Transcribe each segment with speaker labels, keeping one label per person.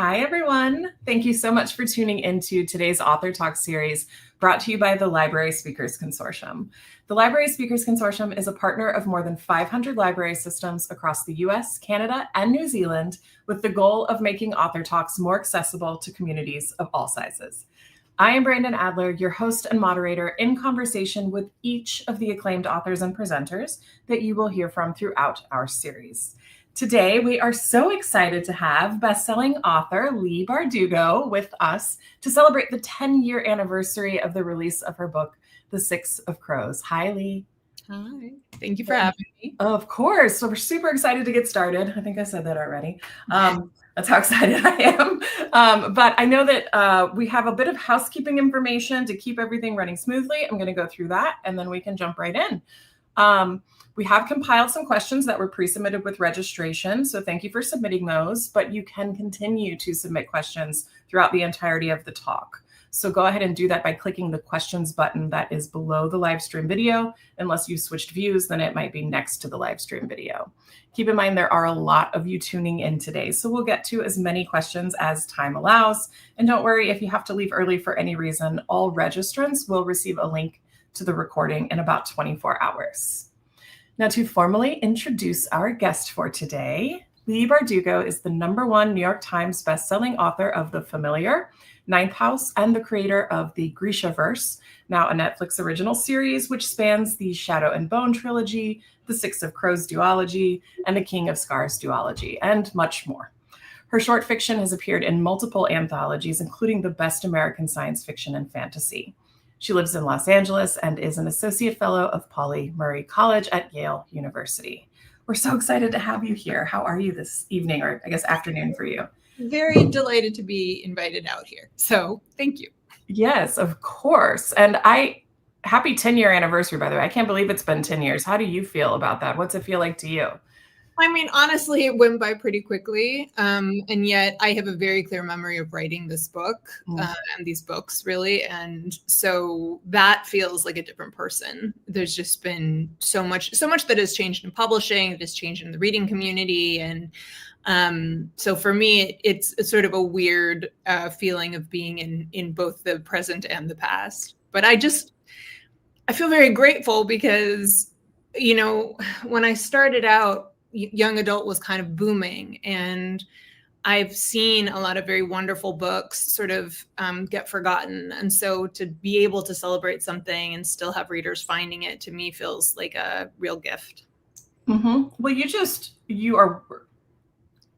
Speaker 1: Hi, everyone. Thank you so much for tuning into today's Author Talk series brought to you by the Library Speakers Consortium. The Library Speakers Consortium is a partner of more than 500 library systems across the US, Canada, and New Zealand with the goal of making Author Talks more accessible to communities of all sizes. I am Brandon Adler, your host and moderator in conversation with each of the acclaimed authors and presenters that you will hear from throughout our series. Today, we are so excited to have best-selling author Leigh Bardugo with us to celebrate the 10-year anniversary of the release of her book, The Six of Crows. Hi, Leigh.
Speaker 2: Hi. Thank you for having me.
Speaker 1: Of course. So we're super excited to get started. I think I said that already. That's how excited I am. But I know that we have a bit of housekeeping information to keep everything running smoothly. I'm going to go through that, and then we can jump right in. We have compiled some questions that were pre-submitted with registration, so thank you for submitting those, but you can continue to submit questions throughout the entirety of the talk. So go ahead and do that by clicking the questions button that is below the live stream video. Unless you switched views, then it might be next to the live stream video. Keep in mind there are a lot of you tuning in today, so we'll get to as many questions as time allows. And don't worry if you have to leave early for any reason, all registrants will receive a link to the recording in about 24 hours. Now, to formally introduce our guest for today, Leigh Bardugo is the #1 New York Times bestselling author of The Familiar, Ninth House, and the creator of the Grishaverse, now a Netflix original series which spans the Shadow and Bone trilogy, the Six of Crows duology, and the King of Scars duology, and much more. Her short fiction has appeared in multiple anthologies, including the Best American Science Fiction and Fantasy. She lives in Los Angeles and is an associate fellow of Pauli Murray College at Yale University. We're so excited to have you here. How are you this evening, or I guess afternoon for you?
Speaker 2: Very delighted to be invited out here. So thank you.
Speaker 1: Yes, of course. And happy 10-year anniversary, by the way. I can't believe it's been 10 years. How do you feel about that? What's it feel like to you?
Speaker 2: I mean, honestly, it went by pretty quickly. And yet I have a very clear memory of writing this book and these books, really. And so that feels like a different person. There's just been so much that has changed in publishing, that has changed in the reading community. And so for me, it's sort of a weird feeling of being in both the present and the past. But I feel very grateful because, you know, when I started out, young adult was kind of booming, and I've seen a lot of very wonderful books sort of get forgotten. And so to be able to celebrate something and still have readers finding it, to me, feels like a real gift.
Speaker 1: Mm-hmm. Well,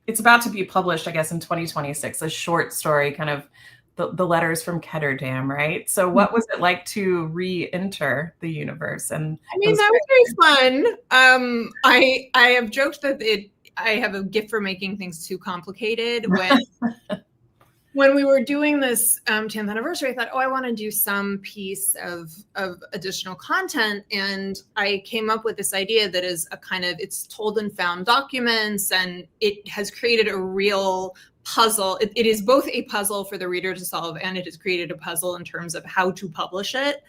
Speaker 1: it's about to be published, I guess, in 2026, a short story, kind of the letters from Ketterdam, right? So what was it like to re-enter the universe? And
Speaker 2: I mean, that was very fun. I have joked that I have a gift for making things too complicated. When we were doing this 10th anniversary, I thought, I want to do some piece of additional content. And I came up with this idea that is it's told in found documents, and it has created a real puzzle. It is both a puzzle for the reader to solve, and it has created a puzzle in terms of how to publish it,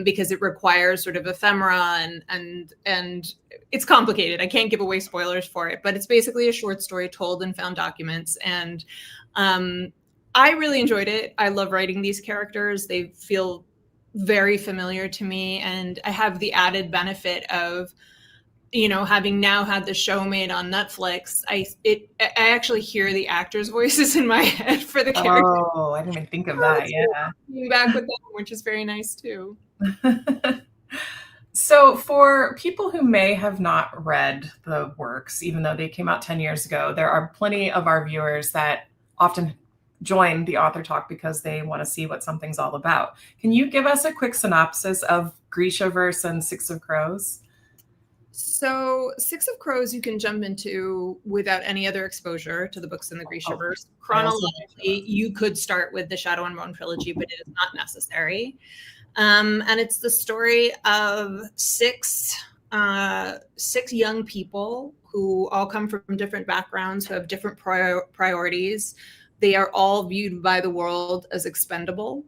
Speaker 2: because it requires sort of ephemera and it's complicated. I can't give away spoilers for it, but it's basically a short story told in found documents. And I really enjoyed it. I love writing these characters. They feel very familiar to me, and I have the added benefit of, you know, having now had the show made on Netflix, I actually hear the actors' voices in my head for the characters.
Speaker 1: Oh, I didn't even think of that. Yeah.
Speaker 2: Being back with them, which is very nice too.
Speaker 1: So for people who may have not read the works, even though they came out 10 years ago, there are plenty of our viewers that often join the Author Talk because they want to see what something's all about. Can you give us a quick synopsis of Grishaverse and Six of Crows?
Speaker 2: So Six of Crows you can jump into without any other exposure to the books in the Grishaverse. Chronologically, you could start with the Shadow and Bone trilogy, but it is not necessary. And it's the story of six young people who all come from different backgrounds, who have different priorities. They are all viewed by the world as expendable.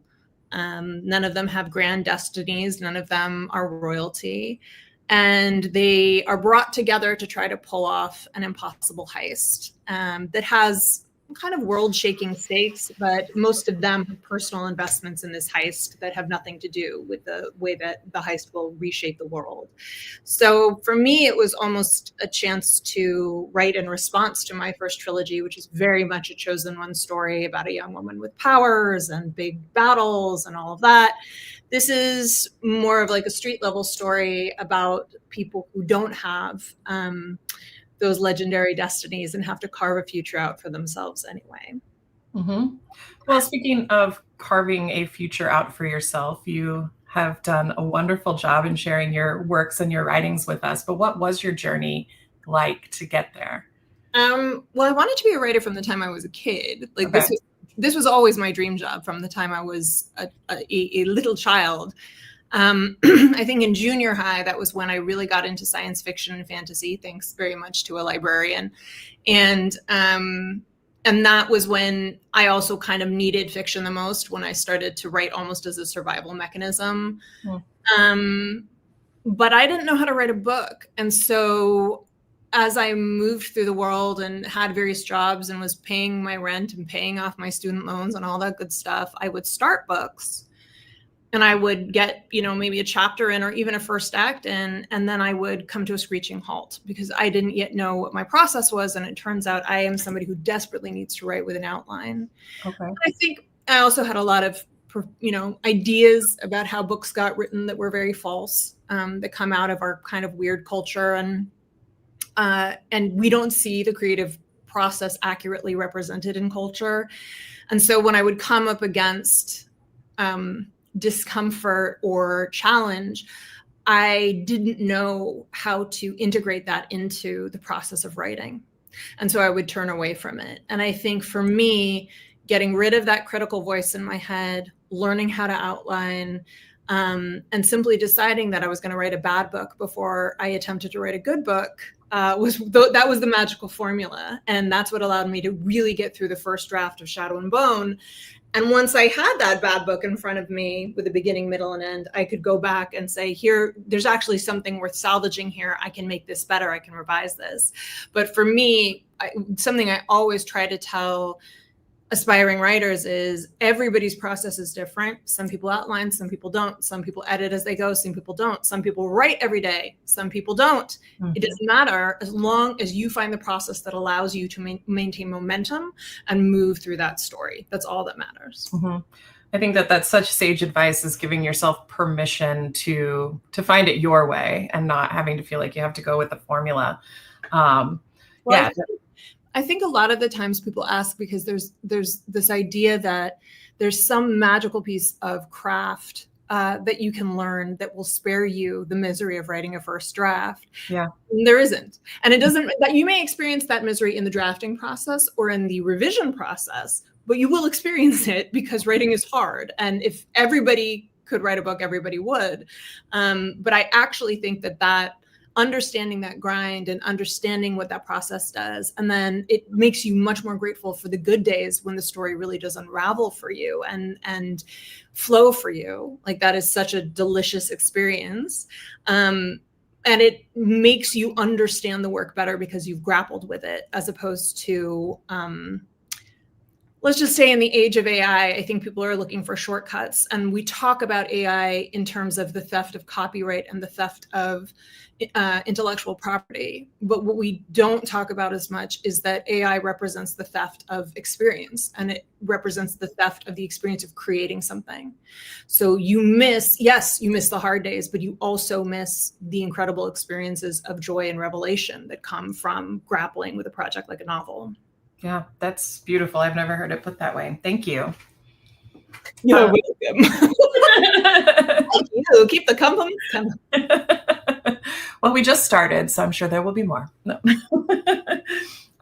Speaker 2: None of them have grand destinies. None of them are royalty. And they are brought together to try to pull off an impossible heist that has kind of world-shaking stakes, but most of them have personal investments in this heist that have nothing to do with the way that the heist will reshape the world. So for me, it was almost a chance to write in response to my first trilogy, which is very much a chosen one story about a young woman with powers and big battles and all of that. This is more of like a street level story about people who don't have those legendary destinies and have to carve a future out for themselves anyway.
Speaker 1: Mm-hmm. Well, speaking of carving a future out for yourself, you have done a wonderful job in sharing your works and your writings with us. But what was your journey like to get there?
Speaker 2: Well, I wanted to be a writer from the time I was a kid. Like
Speaker 1: Okay.
Speaker 2: this was always my dream job from the time I was a little child. I think in junior high, that was when I really got into science fiction and fantasy, thanks very much to a librarian. And that was when I also kind of needed fiction the most, when I started to write almost as a survival mechanism. But I didn't know how to write a book. And so as I moved through the world and had various jobs and was paying my rent and paying off my student loans and all that good stuff, I would start books. And I would get, maybe a chapter in or even a first act in, and then I would come to a screeching halt because I didn't yet know what my process was. And it turns out I am somebody who desperately needs to write with an outline.
Speaker 1: Okay.
Speaker 2: I think I also had a lot of, ideas about how books got written that were very false, that come out of our kind of weird culture. And we don't see the creative process accurately represented in culture. And so when I would come up against, discomfort or challenge, I didn't know how to integrate that into the process of writing. And so I would turn away from it. And I think for me, getting rid of that critical voice in my head, learning how to outline, and simply deciding that I was going to write a bad book before I attempted to write a good book, that was the magical formula. And that's what allowed me to really get through the first draft of Shadow and Bone. And once I had that bad book in front of me with a beginning, middle, and end, I could go back and say, here, there's actually something worth salvaging here. I can make this better. I can revise this. But for me, something I always try to tell aspiring writers is everybody's process is different. Some people outline, some people don't. Some people edit as they go, some people don't. Some people write every day, some people don't. Mm-hmm. It doesn't matter as long as you find the process that allows you to maintain momentum and move through that story. That's all that matters.
Speaker 1: Mm-hmm. I think that that's such sage advice, is giving yourself permission to find it your way and not having to feel like you have to go with the formula.
Speaker 2: I think a lot of the times people ask because there's this idea that there's some magical piece of craft that you can learn that will spare you the misery of writing a first draft.
Speaker 1: Yeah,
Speaker 2: and there isn't. And it doesn't, that you may experience that misery in the drafting process or in the revision process, but you will experience it because writing is hard. And if everybody could write a book, everybody would. But I actually think that understanding that grind and understanding what that process does, and then it makes you much more grateful for the good days when the story really does unravel for you and flow for you. Like, that is such a delicious experience. And it makes you understand the work better because you've grappled with it, as opposed to, let's just say in the age of AI, I think people are looking for shortcuts. And we talk about AI in terms of the theft of copyright and the theft of intellectual property. But what we don't talk about as much is that AI represents the theft of experience, and it represents the theft of the experience of creating something. So you miss the hard days, but you also miss the incredible experiences of joy and revelation that come from grappling with a project like a novel.
Speaker 1: Yeah, that's beautiful. I've never heard it put that way. Thank you.
Speaker 2: You're welcome. Thank you. Keep the compliments coming.
Speaker 1: Well, we just started, so I'm sure there will be more. No.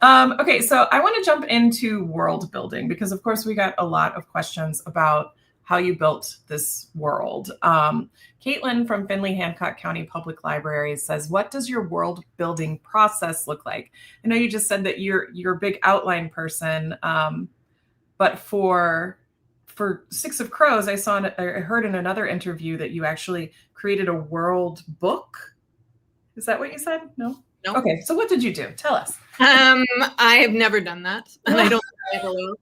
Speaker 1: Okay, so I want to jump into world building because, of course, we got a lot of questions about how you built this world. Caitlin from Findlay Hancock County Public Library says, what does your world building process look like? I know you just said that you're a big outline person, but for Six of Crows, I heard in another interview that you actually created a world book. Is that what you said? No?
Speaker 2: Nope.
Speaker 1: Okay, so what did you do? Tell us.
Speaker 2: I have never done that, and I don't think I ever will.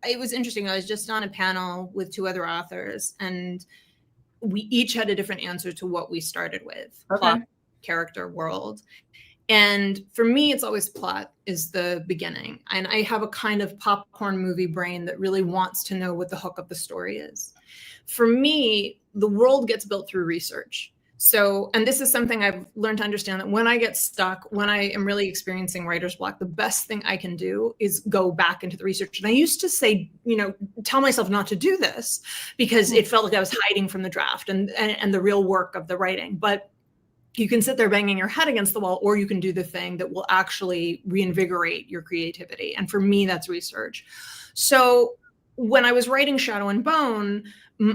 Speaker 2: It was interesting. I was just on a panel with 2 other authors, and we each had a different answer to what we started with.
Speaker 1: Okay.
Speaker 2: Plot, character, world. And for me, it's always plot is the beginning. And I have a kind of popcorn movie brain that really wants to know what the hook of the story is. For me, the world gets built through research. So, and this is something I've learned to understand, that when I get stuck, when I am really experiencing writer's block, the best thing I can do is go back into the research. And I used to say, tell myself not to do this because it felt like I was hiding from the draft and the real work of the writing. But you can sit there banging your head against the wall, or you can do the thing that will actually reinvigorate your creativity. And for me, that's research. So when I was writing Shadow and Bone,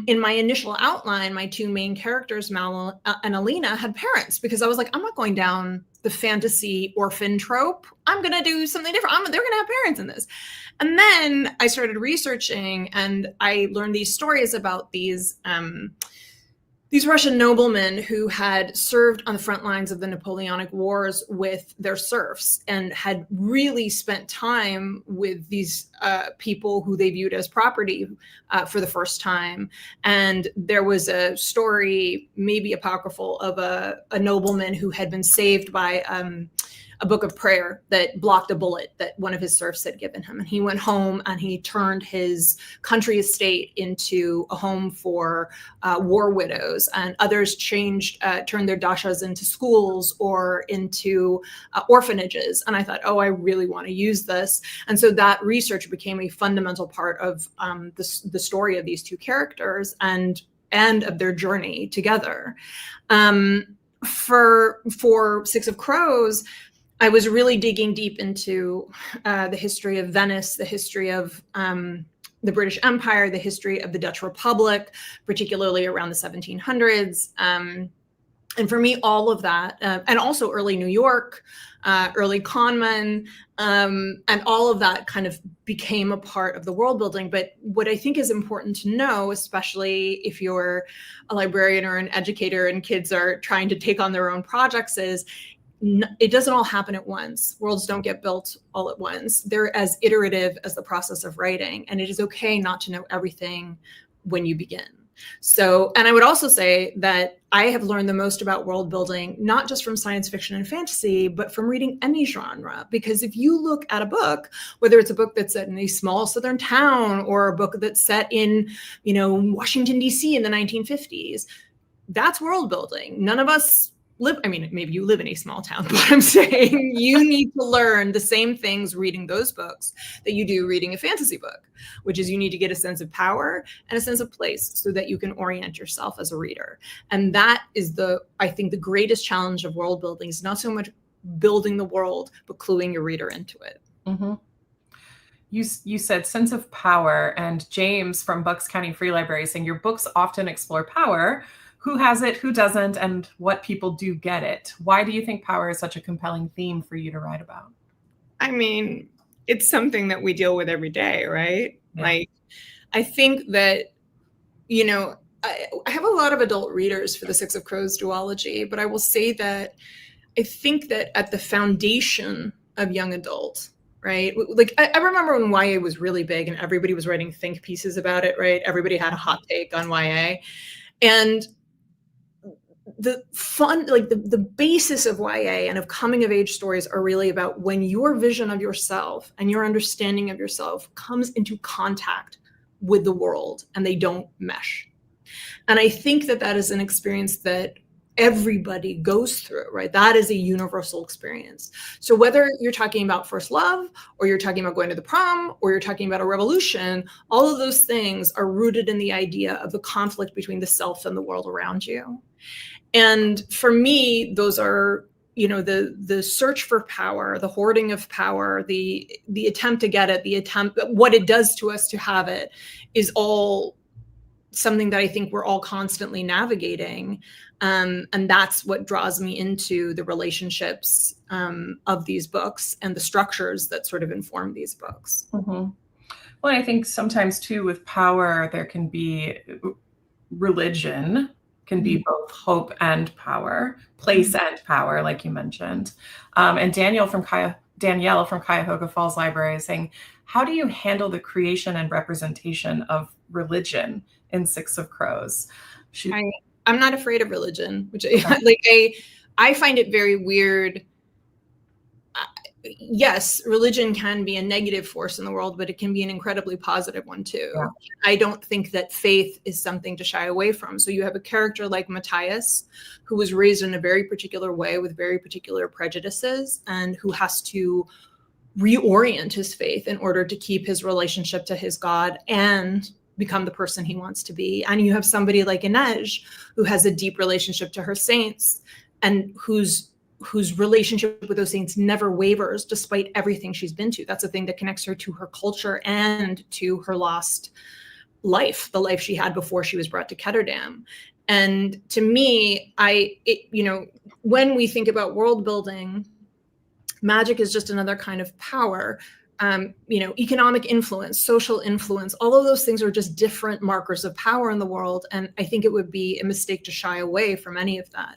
Speaker 2: in my initial outline, my 2 main characters, Mal and Alina, had parents, because I was like, I'm not going down the fantasy orphan trope. I'm going to do something different. They're going to have parents in this. And then I started researching, and I learned these stories about these Russian noblemen who had served on the front lines of the Napoleonic Wars with their serfs and had really spent time with these people who they viewed as property for the first time. And there was a story, maybe apocryphal, of a nobleman who had been saved by a book of prayer that blocked a bullet that one of his serfs had given him. And he went home and he turned his country estate into a home for war widows, and others turned their dashas into schools or into orphanages. And I thought, oh, I really want to use this. And so that research became a fundamental part of the story of these 2 characters and of their journey together. For Six of Crows, I was really digging deep into the history of Venice, the history of the British Empire, the history of the Dutch Republic, particularly around the 1700s. And for me, all of that, and also early New York, early conmen, and all of that kind of became a part of the world building. But what I think is important to know, especially if you're a librarian or an educator and kids are trying to take on their own projects, is it doesn't all happen at once. Worlds don't get built all at once. They're as iterative as the process of writing. And it is okay not to know everything when you begin. So, and I would also say that I have learned the most about world building, not just from science fiction and fantasy, but from reading any genre. Because if you look at a book, whether it's a book that's set in a small Southern town or a book that's set in, Washington, D.C. in the 1950s, that's world building. None of us maybe you live in a small town, but I'm saying you need to learn the same things reading those books that you do reading a fantasy book, which is you need to get a sense of power and a sense of place so that you can orient yourself as a reader. And that is I think the greatest challenge of world building is not so much building the world, but cluing your reader into it.
Speaker 1: Mm-hmm. You said sense of power, and James from Bucks County Free Library is saying your books often explore power. Who has it, who doesn't, and what people do get it. Why do you think power is such a compelling theme for you to write about?
Speaker 2: I mean, it's something that we deal with every day, right? Yeah. Like, I think that, I have a lot of adult readers for the Six of Crows duology, but I will say that I think that at the foundation of young adult, right? Like, I remember when YA was really big and everybody was writing think pieces about it, right? Everybody had a hot take on YA. And the fun, like the basis of YA and of coming of age stories are really about when your vision of yourself and your understanding of yourself comes into contact with the world and they don't mesh. And I think that is an experience that everybody goes through, right? That is a universal experience. So whether you're talking about first love, or you're talking about going to the prom, or you're talking about a revolution, all of those things are rooted in the idea of the conflict between the self and the world around you. And for me, those are, the search for power, the hoarding of power, the attempt to get it, what it does to us to have it, is all something that I think we're all constantly navigating. And that's what draws me into the relationships of these books and the structures that sort of inform these books.
Speaker 1: Mm-hmm. Well, I think sometimes too with power, there can be religion can be both hope and power, place and power, like you mentioned. And Danielle from Cuyahoga Falls Library is saying, how do you handle the creation and representation of religion in Six of Crows?
Speaker 2: I'm not afraid of religion, which I find it very weird. Yes, religion can be a negative force in the world, but it can be an incredibly positive one too.
Speaker 1: Yeah.
Speaker 2: I don't think that faith is something to shy away from. So you have a character like Matthias, who was raised in a very particular way with very particular prejudices, and who has to reorient his faith in order to keep his relationship to his God and become the person he wants to be. And you have somebody like Inej, who has a deep relationship to her saints, and whose relationship with those saints never wavers despite everything she's been to. That's a thing that connects her to her culture and to her lost life, the life she had before she was brought to Ketterdam. And to me, when we think about world building, magic is just another kind of power. Economic influence, social influence, all of those things are just different markers of power in the world. And I think it would be a mistake to shy away from any of that.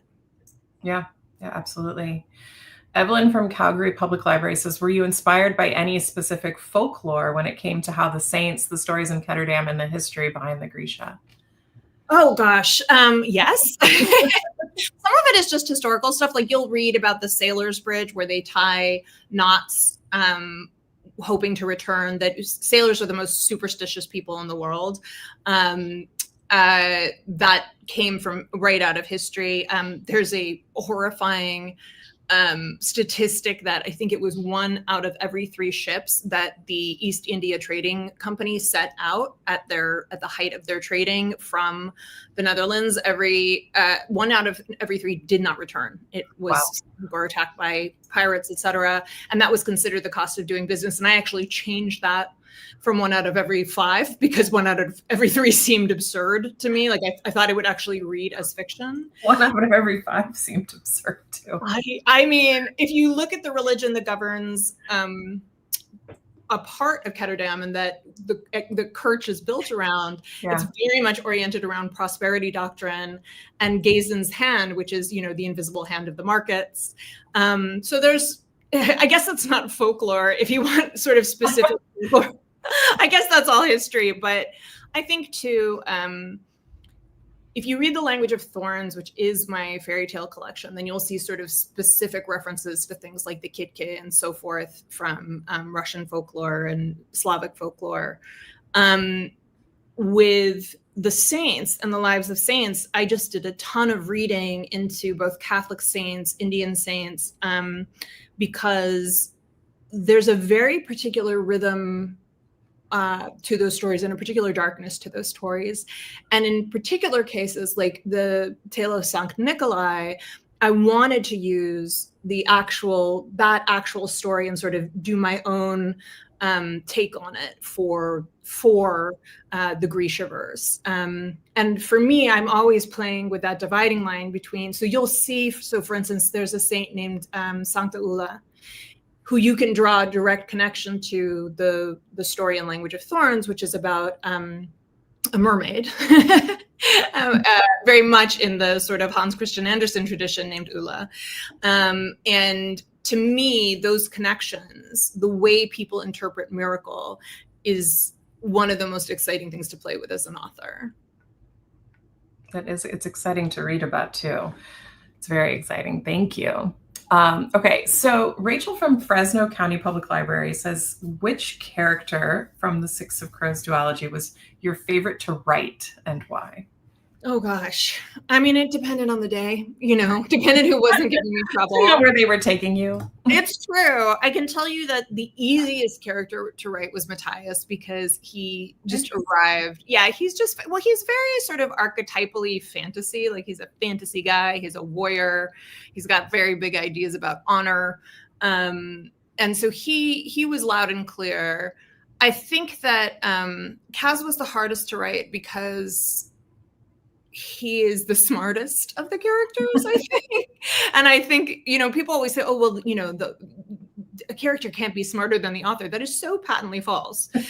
Speaker 1: Yeah, absolutely. Evelyn from Calgary Public Library says, were you inspired by any specific folklore when it came to how the saints, the stories in Ketterdam, and the history behind the Grisha?
Speaker 2: Oh gosh, yes. Some of it is just historical stuff. Like you'll read about the Sailor's Bridge where they tie knots, hoping to return. That sailors are the most superstitious people in the world. That came from right out of history. There's a horrifying statistic that I think it was 1 out of every 3 ships that the East India Trading Company set out at the height of their trading from the Netherlands. 1 out of every 3 did not return. It was were attacked by pirates, etc. And that was considered the cost of doing business. And I actually changed that from 1 out of every 5 because 1 out of every 3 seemed absurd to me. Like I thought it would actually read as fiction.
Speaker 1: 1 out of every 5 seemed absurd too.
Speaker 2: I mean, if you look at the religion that governs a part of Ketterdam and that the Kirch is built around, it's very much oriented around prosperity doctrine and Gazen's hand, which is, the invisible hand of the markets. So there's, I guess that's not folklore. If you want sort of specific folklore, I guess that's all history. But I think too, if you read The Language of Thorns, which is my fairy tale collection, then you'll see sort of specific references to things like the Kitke and so forth from Russian folklore and Slavic folklore. With the saints and the lives of saints, I just did a ton of reading into both Catholic saints, Indian saints, because there's a very particular rhythm to those stories and a particular darkness to those stories. And in particular cases, like the tale of Sankt Nikolai, I wanted to use that actual story and sort of do my own take on it for the Grishaverse. And for me, I'm always playing with that dividing line between, so you'll see, so for instance, there's a saint named Sankta Ulla, who you can draw a direct connection to the story in Language of Thorns, which is about a mermaid, very much in the sort of Hans Christian Andersen tradition named Ulla. And to me, those connections, the way people interpret miracle, is one of the most exciting things to play with as an author.
Speaker 1: It's exciting to read about too. It's very exciting. Thank you. Okay, so Rachel from Fresno County Public Library says, which character from the Six of Crows duology was your favorite to write and why?
Speaker 2: Oh gosh. I mean, it depended on the day, depended who wasn't giving me trouble.
Speaker 1: Where they were taking you.
Speaker 2: It's true. I can tell you that the easiest character to write was Matthias because he just arrived. Yeah, he's very sort of archetypally fantasy. Like he's a fantasy guy. He's a warrior. He's got very big ideas about honor. And so he was loud and clear. I think that Kaz was the hardest to write because he is the smartest of the characters, I think. And I think, people always say, oh, well, a character can't be smarter than the author. That is so patently false. And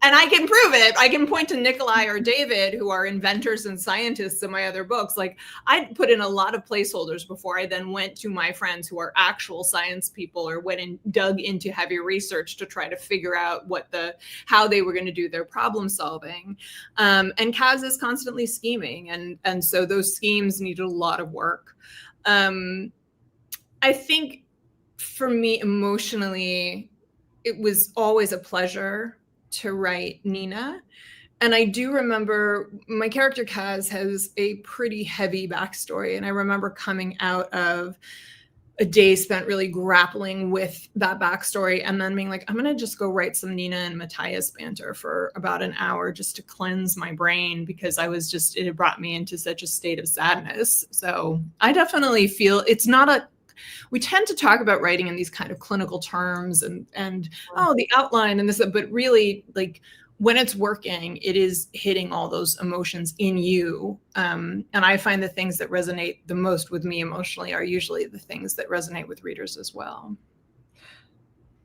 Speaker 2: I can prove it. I can point to Nikolai or David, who are inventors and scientists in my other books. Like, I put in a lot of placeholders before I then went to my friends who are actual science people, or went and dug into heavy research to try to figure out how they were going to do their problem solving. And Kaz is constantly scheming, and so those schemes needed a lot of work. I think for me, emotionally, it was always a pleasure to write Nina. And I do remember my character Kaz has a pretty heavy backstory. And I remember coming out of a day spent really grappling with that backstory, and then being like, I'm going to just go write some Nina and Matthias banter for about an hour just to cleanse my brain, because it had brought me into such a state of sadness. So I definitely feel we tend to talk about writing in these kind of clinical terms and the outline and this, but really, like, when it's working, it is hitting all those emotions in you. And I find the things that resonate the most with me emotionally are usually the things that resonate with readers as well.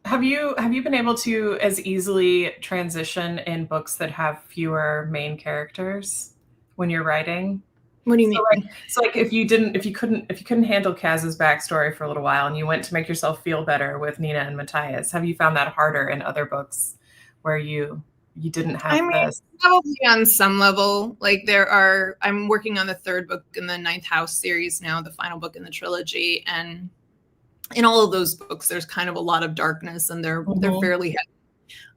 Speaker 1: Have you been able to as easily transition in books that have fewer main characters when you're writing?
Speaker 2: What do you mean?
Speaker 1: So if you couldn't handle Kaz's backstory for a little while and you went to make yourself feel better with Nina and Matthias, have you found that harder in other books where you didn't have this?
Speaker 2: Probably on some level. Like, I'm working on the 3rd book in the 9th House series now, the final book in the trilogy. And in all of those books, there's kind of a lot of darkness, and they're fairly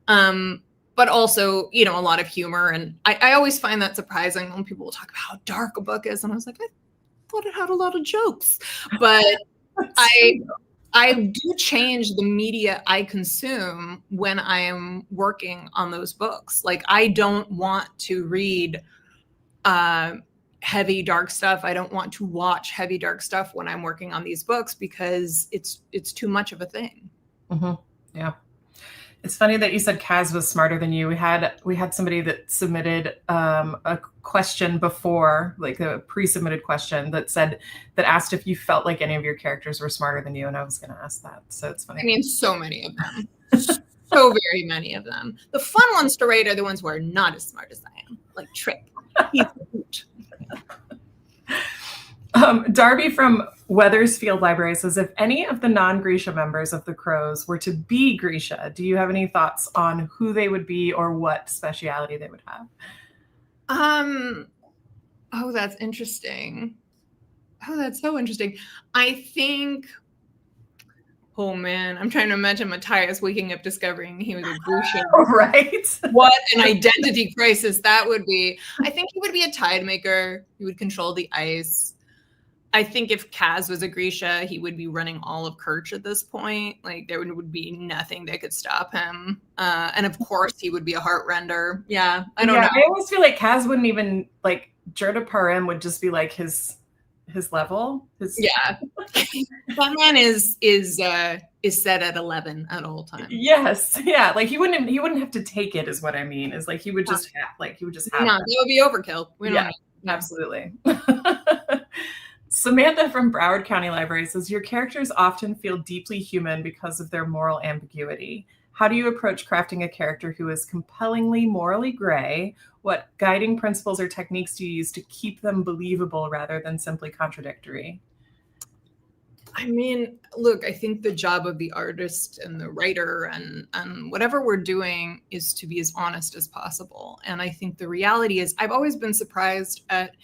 Speaker 2: heavy. But also, a lot of humor. And I always find that surprising when people will talk about how dark a book is. And I was like, I thought it had a lot of jokes. But I do change the media I consume when I am working on those books. Like, I don't want to read heavy, dark stuff. I don't want to watch heavy, dark stuff when I'm working on these books, because it's too much of a thing.
Speaker 1: Mm-hmm. Yeah. It's funny that you said Kaz was smarter than you. We had somebody that submitted a question before, like a pre-submitted question that asked if you felt like any of your characters were smarter than you, and I was going to ask that. So it's funny.
Speaker 2: I mean, so many of them, so very many of them. The fun ones to rate are the ones who are not as smart as I am, like Tripp. He's a hoot.
Speaker 1: Darby from Weathersfield Library says, if any of the non-Grisha members of the Crows were to be Grisha, do you have any thoughts on who they would be or what speciality they would have?
Speaker 2: Oh, that's interesting. Oh, that's so interesting. I think, oh man, I'm trying to imagine Matthias waking up discovering he was a Grisha.
Speaker 1: Right.
Speaker 2: What an identity crisis that would be. I think he would be a tide maker. He would control the ice. I think if Kaz was a Grisha, he would be running all of Kerch at this point. Like, there would be nothing that could stop him. And of course, he would be a heartrender. Yeah, I don't know.
Speaker 1: I always feel like Kaz wouldn't even, like, Jurda Parim would just be like his level.
Speaker 2: Yeah, that man is set at 11 at all times.
Speaker 1: Yes, yeah. Like, he wouldn't have to take it, is what I mean. Is like he would just have. No,
Speaker 2: that would be overkill. We don't need.
Speaker 1: Absolutely. Samantha from Broward County Library says, your characters often feel deeply human because of their moral ambiguity. How do you approach crafting a character who is compellingly morally gray? What guiding principles or techniques do you use to keep them believable rather than simply contradictory?
Speaker 2: I mean, look, I think the job of the artist and the writer and whatever we're doing is to be as honest as possible. And I think the reality is, I've always been surprised at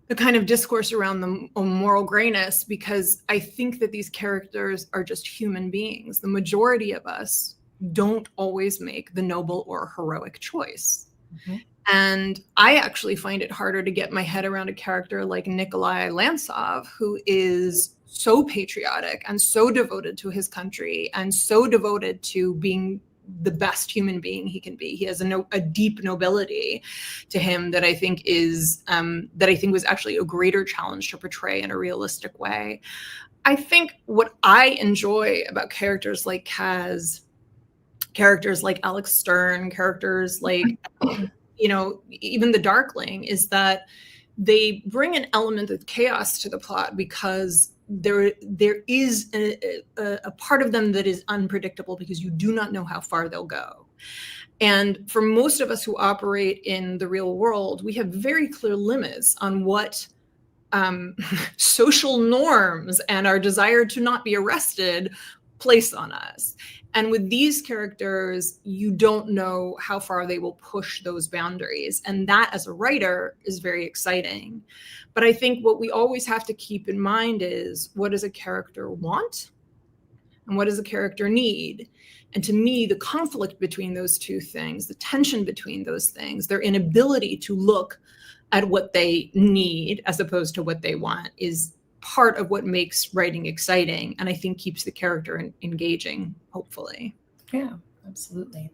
Speaker 2: the kind of discourse around the moral grayness, because I think that these characters are just human beings. The majority of us don't always make the noble or heroic choice. Mm-hmm. And I actually find it harder to get my head around a character like Nikolai Lantsov, who is so patriotic and so devoted to his country and so devoted to being the best human being he can be. He has a deep nobility to him that I think was actually a greater challenge to portray in a realistic way. I think what I enjoy about characters like Kaz, characters like Alex Stern, characters like, even the Darkling, is that they bring an element of chaos to the plot because there is a part of them that is unpredictable because you do not know how far they'll go. And for most of us who operate in the real world, we have very clear limits on what social norms and our desire to not be arrested place on us. And with these characters, you don't know how far they will push those boundaries. And that, as a writer, is very exciting. But I think what we always have to keep in mind is, what does a character want? And what does a character need? And to me, the conflict between those two things, the tension between those things, their inability to look at what they need as opposed to what they want, is part of what makes writing exciting, and I think keeps the character engaging, hopefully.
Speaker 1: Yeah, absolutely.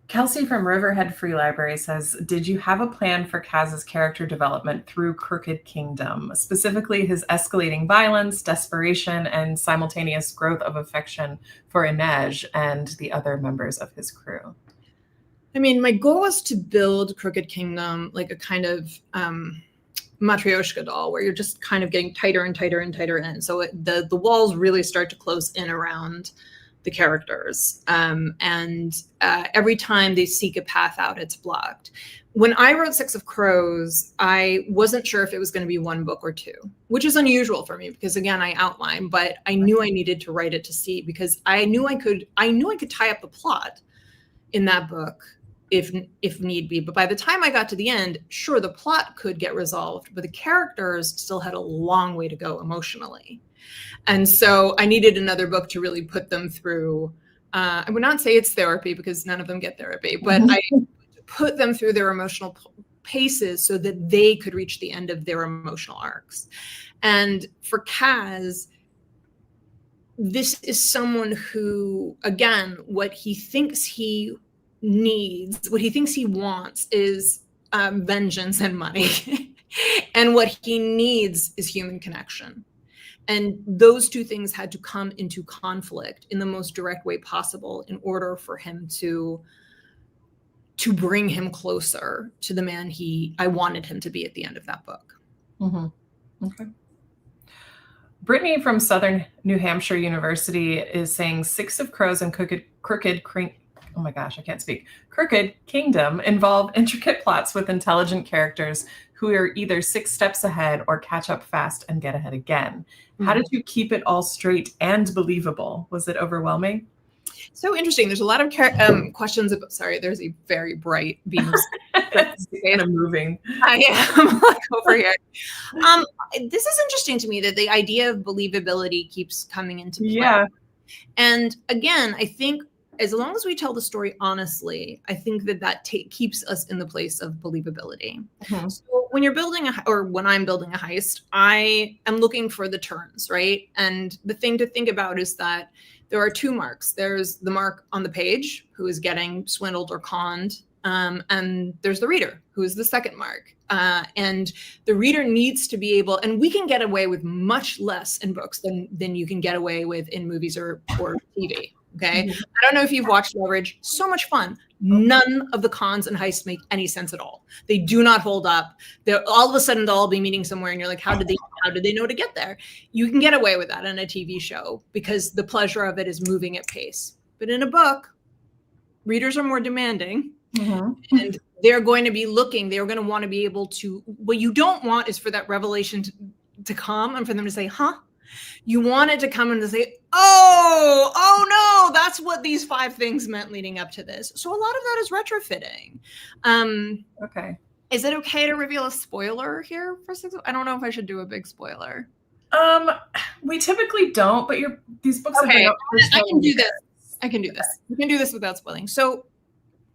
Speaker 1: Kelsey from Riverhead Free Library says, did you have a plan for Kaz's character development through Crooked Kingdom, specifically his escalating violence, desperation, and simultaneous growth of affection for Inej and the other members of his crew?
Speaker 2: I mean, my goal was to build Crooked Kingdom like a kind of Matryoshka doll, where you're just kind of getting tighter and tighter and tighter in. So the walls really start to close in around the characters. Every time they seek a path out, it's blocked. When I wrote Six of Crows, I wasn't sure if it was going to be one book or two, which is unusual for me because, again, I outline, but I knew I needed to write it to see, because I knew I could tie up the plot in that book if need be. But by the time I got to the end, sure, the plot could get resolved, but the characters still had a long way to go emotionally. And so I needed another book to really put them through. I would not say it's therapy, because none of them get therapy, but I put them through their emotional paces so that they could reach the end of their emotional arcs. And for Kaz, this is someone who, again, what he thinks he needs, what he thinks he wants is vengeance and money. And what he needs is human connection. And those two things had to come into conflict in the most direct way possible in order for him to bring him closer to the man I wanted him to be at the end of that book.
Speaker 1: Mm-hmm. Okay. Brittany from Southern New Hampshire University is saying Six of Crows and Crooked Kingdom involve intricate plots with intelligent characters who are either 6 steps ahead or catch up fast and get ahead again. Mm-hmm. How did you keep it all straight and believable? Was it overwhelming?
Speaker 2: So interesting. There's a lot of questions about, sorry, there's a very bright beam of
Speaker 1: kind of moving.
Speaker 2: I am over here. This is interesting to me, that the idea of believability keeps coming into play.
Speaker 1: Yeah.
Speaker 2: And again, I think as long as we tell the story honestly, I think that keeps us in the place of believability. Mm-hmm. So when you're building when I'm building a heist, I am looking for the turns, right? And the thing to think about is that there are 2 marks. There's the mark on the page, who is getting swindled or conned, and there's the reader, who is the second mark. And the reader needs to be able, and we can get away with much less in books than you can get away with in movies or TV. Okay. Mm-hmm. I don't know if you've watched Leverage. So much fun. None of the cons and heists make any sense at all. They do not hold up. They're all of a sudden they'll all be meeting somewhere and you're like, how did they know to get there? You can get away with that in a TV show because the pleasure of it is moving at pace. But in a book, readers are more demanding. Mm-hmm. And they're going to be looking, they're going to want to be able to, what you don't want is for that revelation to come and for them to say, huh? You want it to come and to say, oh no, that's what these 5 things meant leading up to this. So a lot of that is retrofitting.
Speaker 1: Okay.
Speaker 2: Is it okay to reveal a spoiler here for 6? I don't know if I should do a big spoiler.
Speaker 1: We typically don't, but these books.
Speaker 2: Okay, I can do this. We can do this without spoiling. So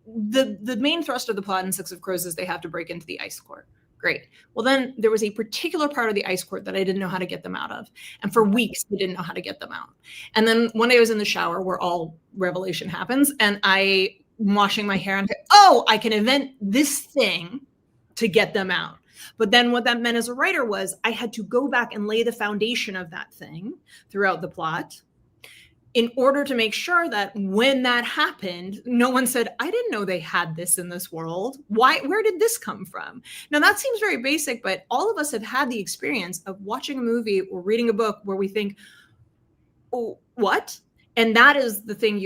Speaker 2: the main thrust of the plot in Six of Crows is they have to break into the ice court. Great. Well, then there was a particular part of the ice court that I didn't know how to get them out of. And for weeks, I didn't know how to get them out. And then one day I was in the shower where all revelation happens. And I'm washing my hair and I can invent this thing to get them out. But then what that meant as a writer was I had to go back and lay the foundation of that thing throughout the plot in order to make sure that when that happened, no one said, I didn't know they had this in this world. Where did this come from? Now that seems very basic, but all of us have had the experience of watching a movie or reading a book where we think, oh, what? And that is the thing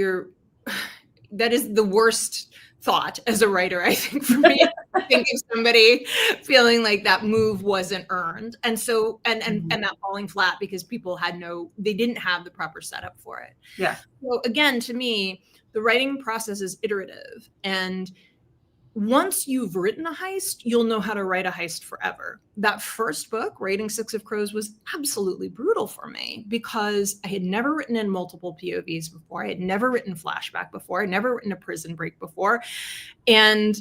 Speaker 2: that is the worst thought as a writer, I think, for me. I think of somebody feeling like that move wasn't earned. And so, and that falling flat because people they didn't have the proper setup for it.
Speaker 1: Yeah.
Speaker 2: So again, to me, the writing process is iterative. And once you've written a heist, you'll know how to write a heist forever. That first book, Raiding Six of Crows, was absolutely brutal for me because I had never written in multiple POVs before. I had never written flashback before. I'd never written a prison break before. And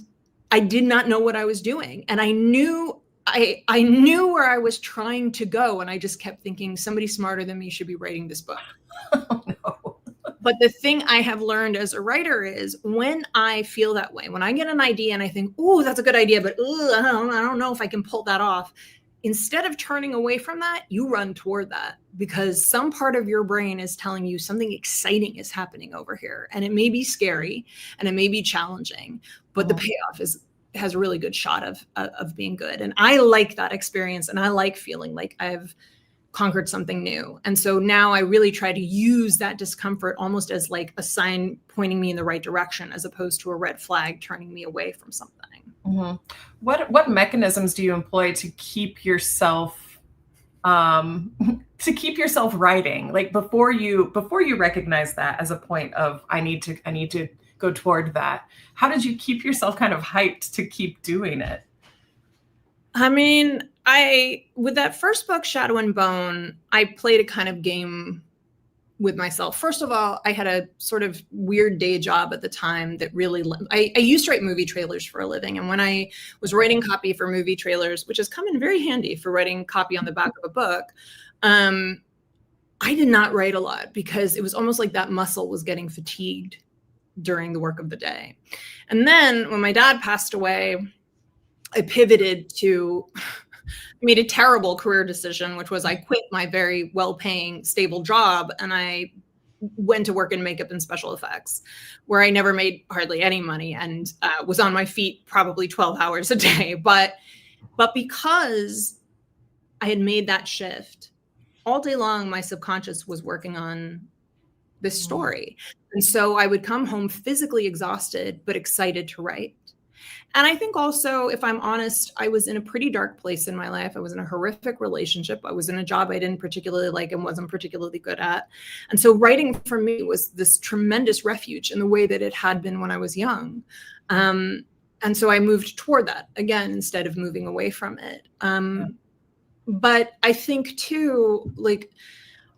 Speaker 2: I did not know what I was doing. And I knew where I was trying to go. And I just kept thinking somebody smarter than me should be writing this book.
Speaker 1: Oh, no.
Speaker 2: But the thing I have learned as a writer is when I feel that way, when I get an idea and I think, oh, that's a good idea, but I don't know if I can pull that off. Instead of turning away from that, you run toward that because some part of your brain is telling you something exciting is happening over here. And it may be scary and it may be challenging, but the payoff has a really good shot of being good. And I like that experience. And I like feeling like I've conquered something new. And so now I really try to use that discomfort almost as like a sign pointing me in the right direction, as opposed to a red flag turning me away from something.
Speaker 1: Mm-hmm. What mechanisms do you employ to keep yourself writing? Like before you recognize that as a point of I need to go toward that. How did you keep yourself kind of hyped to keep doing it?
Speaker 2: I mean, with that first book, Shadow and Bone, I played a kind of game with myself. First of all, I had a sort of weird day job at the time that really, I used to write movie trailers for a living. And when I was writing copy for movie trailers, which has come in very handy for writing copy on the back of a book, I did not write a lot because it was almost like that muscle was getting fatigued during the work of the day. And then when my dad passed away, I pivoted to, I made a terrible career decision, which was I quit my very well-paying, stable job, and I went to work in makeup and special effects, where I never made hardly any money and was on my feet probably 12 hours a day. But because I had made that shift, all day long, my subconscious was working on this story. And so I would come home physically exhausted, but excited to write. And I think also, if I'm honest, I was in a pretty dark place in my life. I was in a horrific relationship. I was in a job I didn't particularly like and wasn't particularly good at. And so writing for me was this tremendous refuge in the way that it had been when I was young. And so I moved toward that again, instead of moving away from it. But I think too,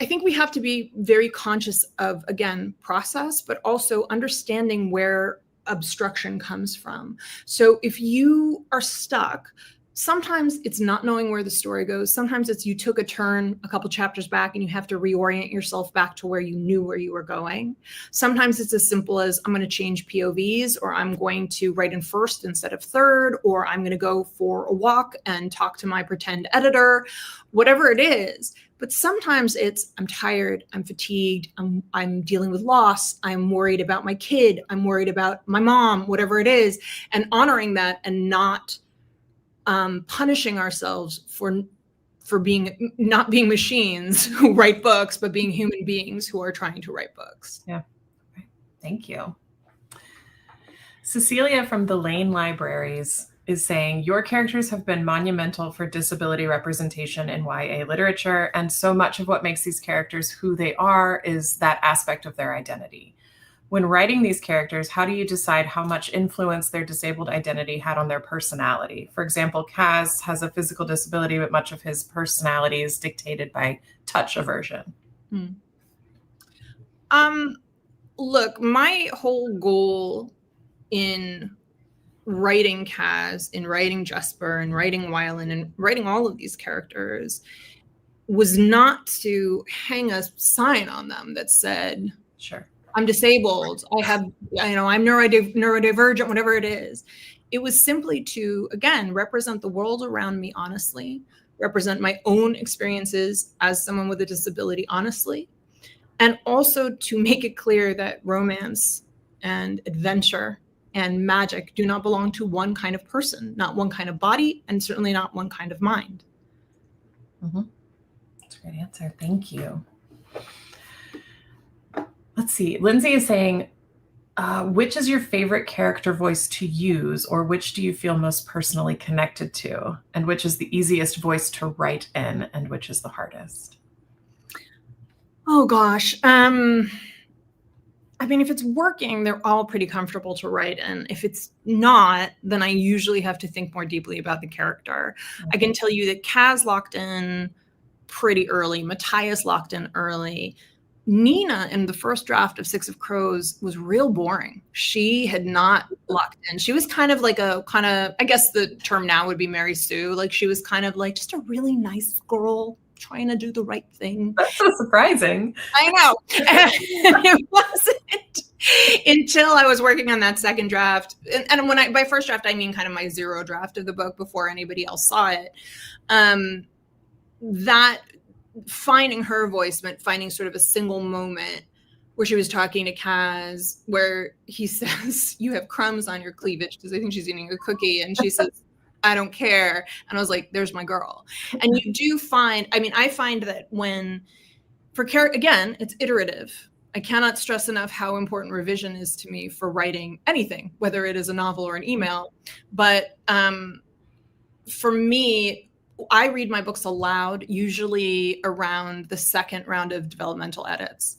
Speaker 2: I think we have to be very conscious of, again, process, but also understanding where obstruction comes from. So if you are stuck, sometimes it's not knowing where the story goes. Sometimes it's you took a turn a couple chapters back and you have to reorient yourself back to where you knew where you were going. Sometimes it's as simple as I'm going to change POVs, or I'm going to write in first instead of third, or I'm going to go for a walk and talk to my pretend editor, whatever it is. But sometimes it's I'm tired, I'm fatigued, I'm dealing with loss, I'm worried about my kid, I'm worried about my mom, whatever it is, and honoring that and not punishing ourselves for not being machines who write books, but being human beings who are trying to write books.
Speaker 1: Yeah. Thank you. Cecilia from the Lane Libraries is saying, your characters have been monumental for disability representation in YA literature, and so much of what makes these characters who they are is that aspect of their identity. When writing these characters, how do you decide how much influence their disabled identity had on their personality? For example, Kaz has a physical disability, but much of his personality is dictated by touch aversion.
Speaker 2: Look, my whole goal in writing Kaz, in writing Jesper, and writing Wylan, and writing all of these characters was not to hang a sign on them that said,
Speaker 1: sure,
Speaker 2: I'm disabled, I have, I'm neurodivergent, whatever it is. It was simply to, again, represent the world around me honestly, represent my own experiences as someone with a disability honestly, And also to make it clear that romance and adventure and magic do not belong to one kind of person, not one kind of body, and certainly not one kind of mind.
Speaker 1: Mm-hmm. That's a great answer. Thank you. Let's see. Lindsay is saying, which is your favorite character voice to use, or which do you feel most personally connected to? And which is the easiest voice to write in, and which is the hardest?
Speaker 2: Oh, gosh. I mean, if it's working, they're all pretty comfortable to write in. If it's not, then I usually have to think more deeply about the character. I can tell you that Kaz locked in pretty early. Matthias locked in early. Nina in the first draft of Six of Crows was real boring. She had not locked in. She was kind of like I guess the term now would be Mary Sue. Like she was kind of like just a really nice girl trying to do the right thing.
Speaker 1: That's so surprising.
Speaker 2: I know. It wasn't until I was working on that second draft. And when by first draft, I mean kind of my zero draft of the book before anybody else saw it. That finding her voice meant finding sort of a single moment where she was talking to Kaz, where he says, "You have crumbs on your cleavage," because I think she's eating a cookie. And she says, "I don't care." And I was like, there's my girl. And you do find, I find that again, it's iterative. I cannot stress enough how important revision is to me for writing anything, whether it is a novel or an email. But for me, I read my books aloud, usually around the second round of developmental edits.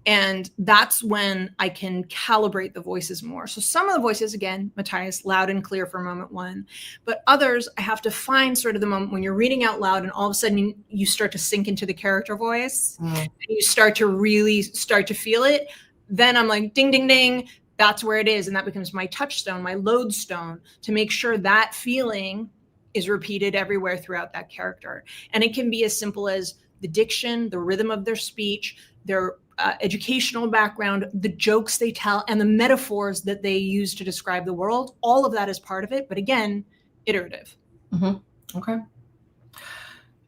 Speaker 2: And that's when I can calibrate the voices more. So some of the voices, again, Matthias, loud and clear for moment one. But others, I have to find sort of the moment when you're reading out loud and all of a sudden you start to sink into the character voice. And you start to really start to feel it. Then I'm like, ding, ding, ding. That's where it is. And that becomes my touchstone, my lodestone, to make sure that feeling is repeated everywhere throughout that character. And it can be as simple as the diction, the rhythm of their speech, their educational background, the jokes they tell, and the metaphors that they use to describe the world. All of that is part of it. But again, iterative.
Speaker 1: Mm-hmm. Okay.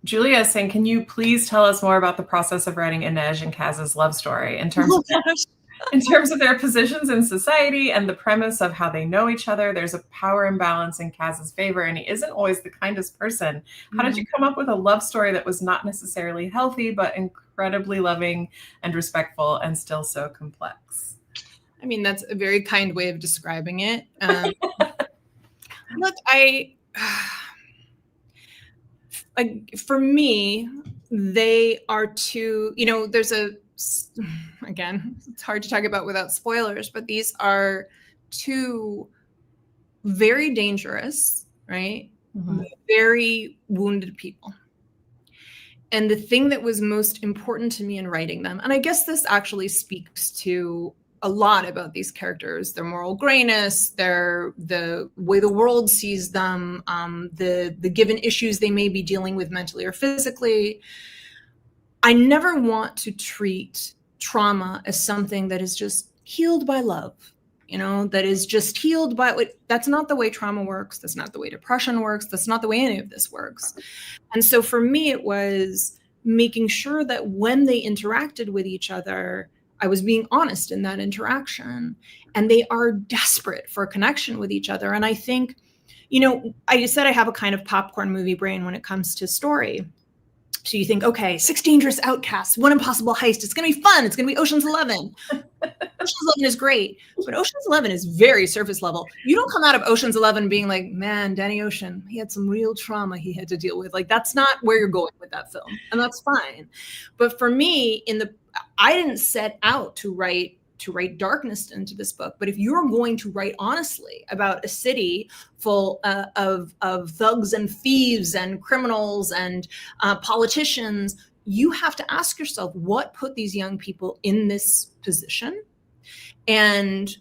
Speaker 1: Julia is saying, can you please tell us more about the process of writing Inej and Kaz's love story in terms of their positions in society and the premise of how they know each other? There's a power imbalance in Kaz's favor, and he isn't always the kindest person. How did you come up with a love story that was not necessarily healthy, but incredibly loving and respectful and still so complex?
Speaker 2: I mean, that's a very kind way of describing it. Look, for me, they are two, again, it's hard to talk about without spoilers, but these are two very dangerous, right? Mm-hmm. Very wounded people. And the thing that was most important to me in writing them, and I guess this actually speaks to a lot about these characters, their moral grayness, the way the world sees them, the given issues they may be dealing with mentally or physically. I never want to treat trauma as something that is just healed by love, that is just healed by, that's not the way trauma works. That's not the way depression works. That's not the way any of this works. And so for me, it was making sure that when they interacted with each other, I was being honest in that interaction, and they are desperate for a connection with each other. And I think, I said I have a kind of popcorn movie brain when it comes to story. So you think, okay, 6 dangerous outcasts, 1 impossible heist. It's going to be fun. It's going to be Ocean's 11. Ocean's 11 is great, but Ocean's 11 is very surface level. You don't come out of Ocean's 11 being like, man, Danny Ocean, he had some real trauma he had to deal with. Like, that's not where you're going with that film. And that's fine. But for me, I didn't set out to write darkness into this book. But if you're going to write honestly about a city full of thugs and thieves and criminals and politicians, you have to ask yourself, what put these young people in this position? And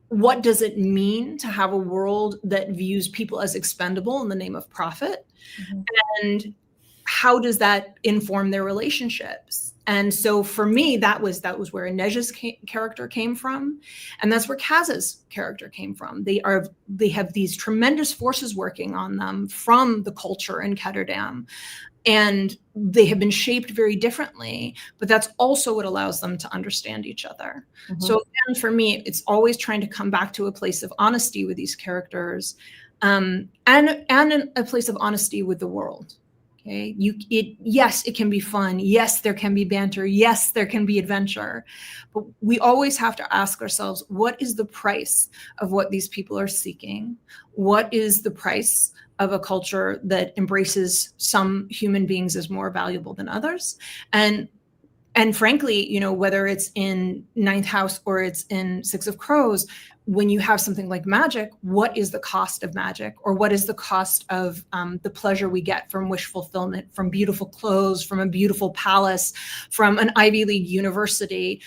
Speaker 2: what does it mean to have a world that views people as expendable in the name of profit? Mm-hmm. And how does that inform their relationships? And so for me, that was where Ineja's character came from, and that's where Kaz's character came from. They have these tremendous forces working on them from the culture in Ketterdam, and they have been shaped very differently, but that's also what allows them to understand each other. Mm-hmm. So again, for me, it's always trying to come back to a place of honesty with these characters, and a place of honesty with the world. Okay, yes, it can be fun. Yes, there can be banter. Yes, there can be adventure. But we always have to ask ourselves, what is the price of what these people are seeking? What is the price of a culture that embraces some human beings as more valuable than others? And frankly, whether it's in Ninth House or it's in Six of Crows, when you have something like magic, what is the cost of magic? Or what is the cost of the pleasure we get from wish fulfillment, from beautiful clothes, from a beautiful palace, from an Ivy League university?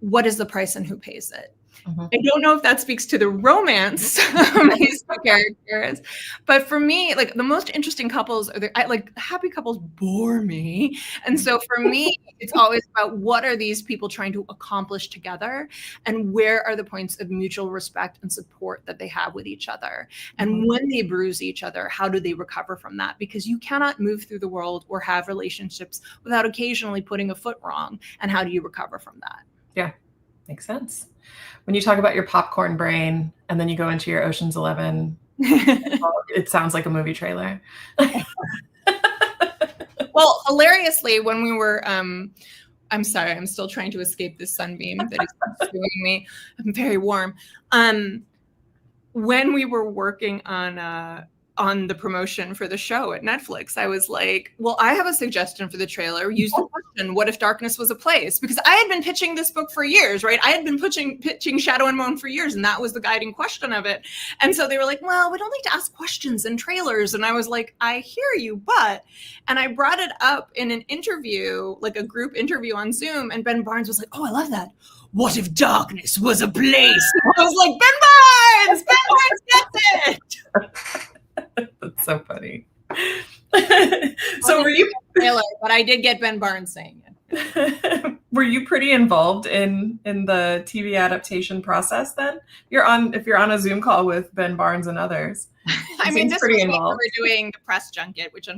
Speaker 2: What is the price and who pays it? Mm-hmm. I don't know if that speaks to the romance of these two characters, but for me, like the most interesting couples are happy couples bore me. And so for me, it's always about what are these people trying to accomplish together, and where are the points of mutual respect and support that they have with each other. And mm-hmm. when they bruise each other, how do they recover from that? Because you cannot move through the world or have relationships without occasionally putting a foot wrong. And how do you recover from that?
Speaker 1: Yeah, makes sense. When you talk about your popcorn brain and then you go into your Ocean's 11, it sounds like a movie trailer.
Speaker 2: Well, hilariously, when we were, I'm sorry, I'm still trying to escape this sunbeam that is pursuing me. I'm very warm. When we were working on the promotion for the show at Netflix, I was like, well, I have a suggestion for the trailer. Use the question, what if darkness was a place? Because I had been pitching this book for years, right? I had been pitching Shadow and Bone for years, and that was the guiding question of it. And so they were like, well, we don't like to ask questions in trailers. And I was like, I hear you, and I brought it up in an interview, like a group interview on Zoom, and Ben Barnes was like, oh, I love that. What if darkness was a place? I was like, Ben Barnes gets it.
Speaker 1: That's so funny.
Speaker 2: So were you Taylor, but I did get Ben Barnes saying it.
Speaker 1: Were you pretty involved in the TV adaptation process then? If you're on a Zoom call with Ben Barnes and others.
Speaker 2: I mean, this was when we were doing the press junket, which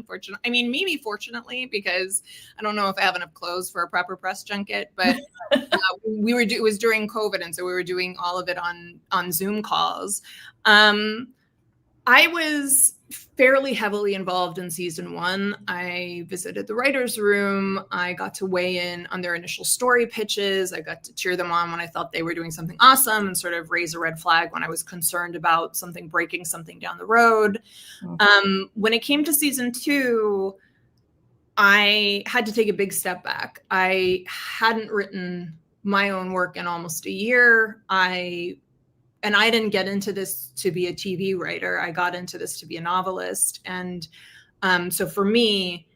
Speaker 2: maybe fortunately, because I don't know if I have enough clothes for a proper press junket, but it was during COVID, and so we were doing all of it on Zoom calls. I was fairly heavily involved in season 1. I visited the writer's room. I got to weigh in on their initial story pitches. I got to cheer them on when I thought they were doing something awesome, and sort of raise a red flag when I was concerned about breaking something down the road. Mm-hmm. When it came to season 2, I had to take a big step back. I hadn't written my own work in almost a year. And I didn't get into this to be a TV writer. I got into this to be a novelist. And so for me,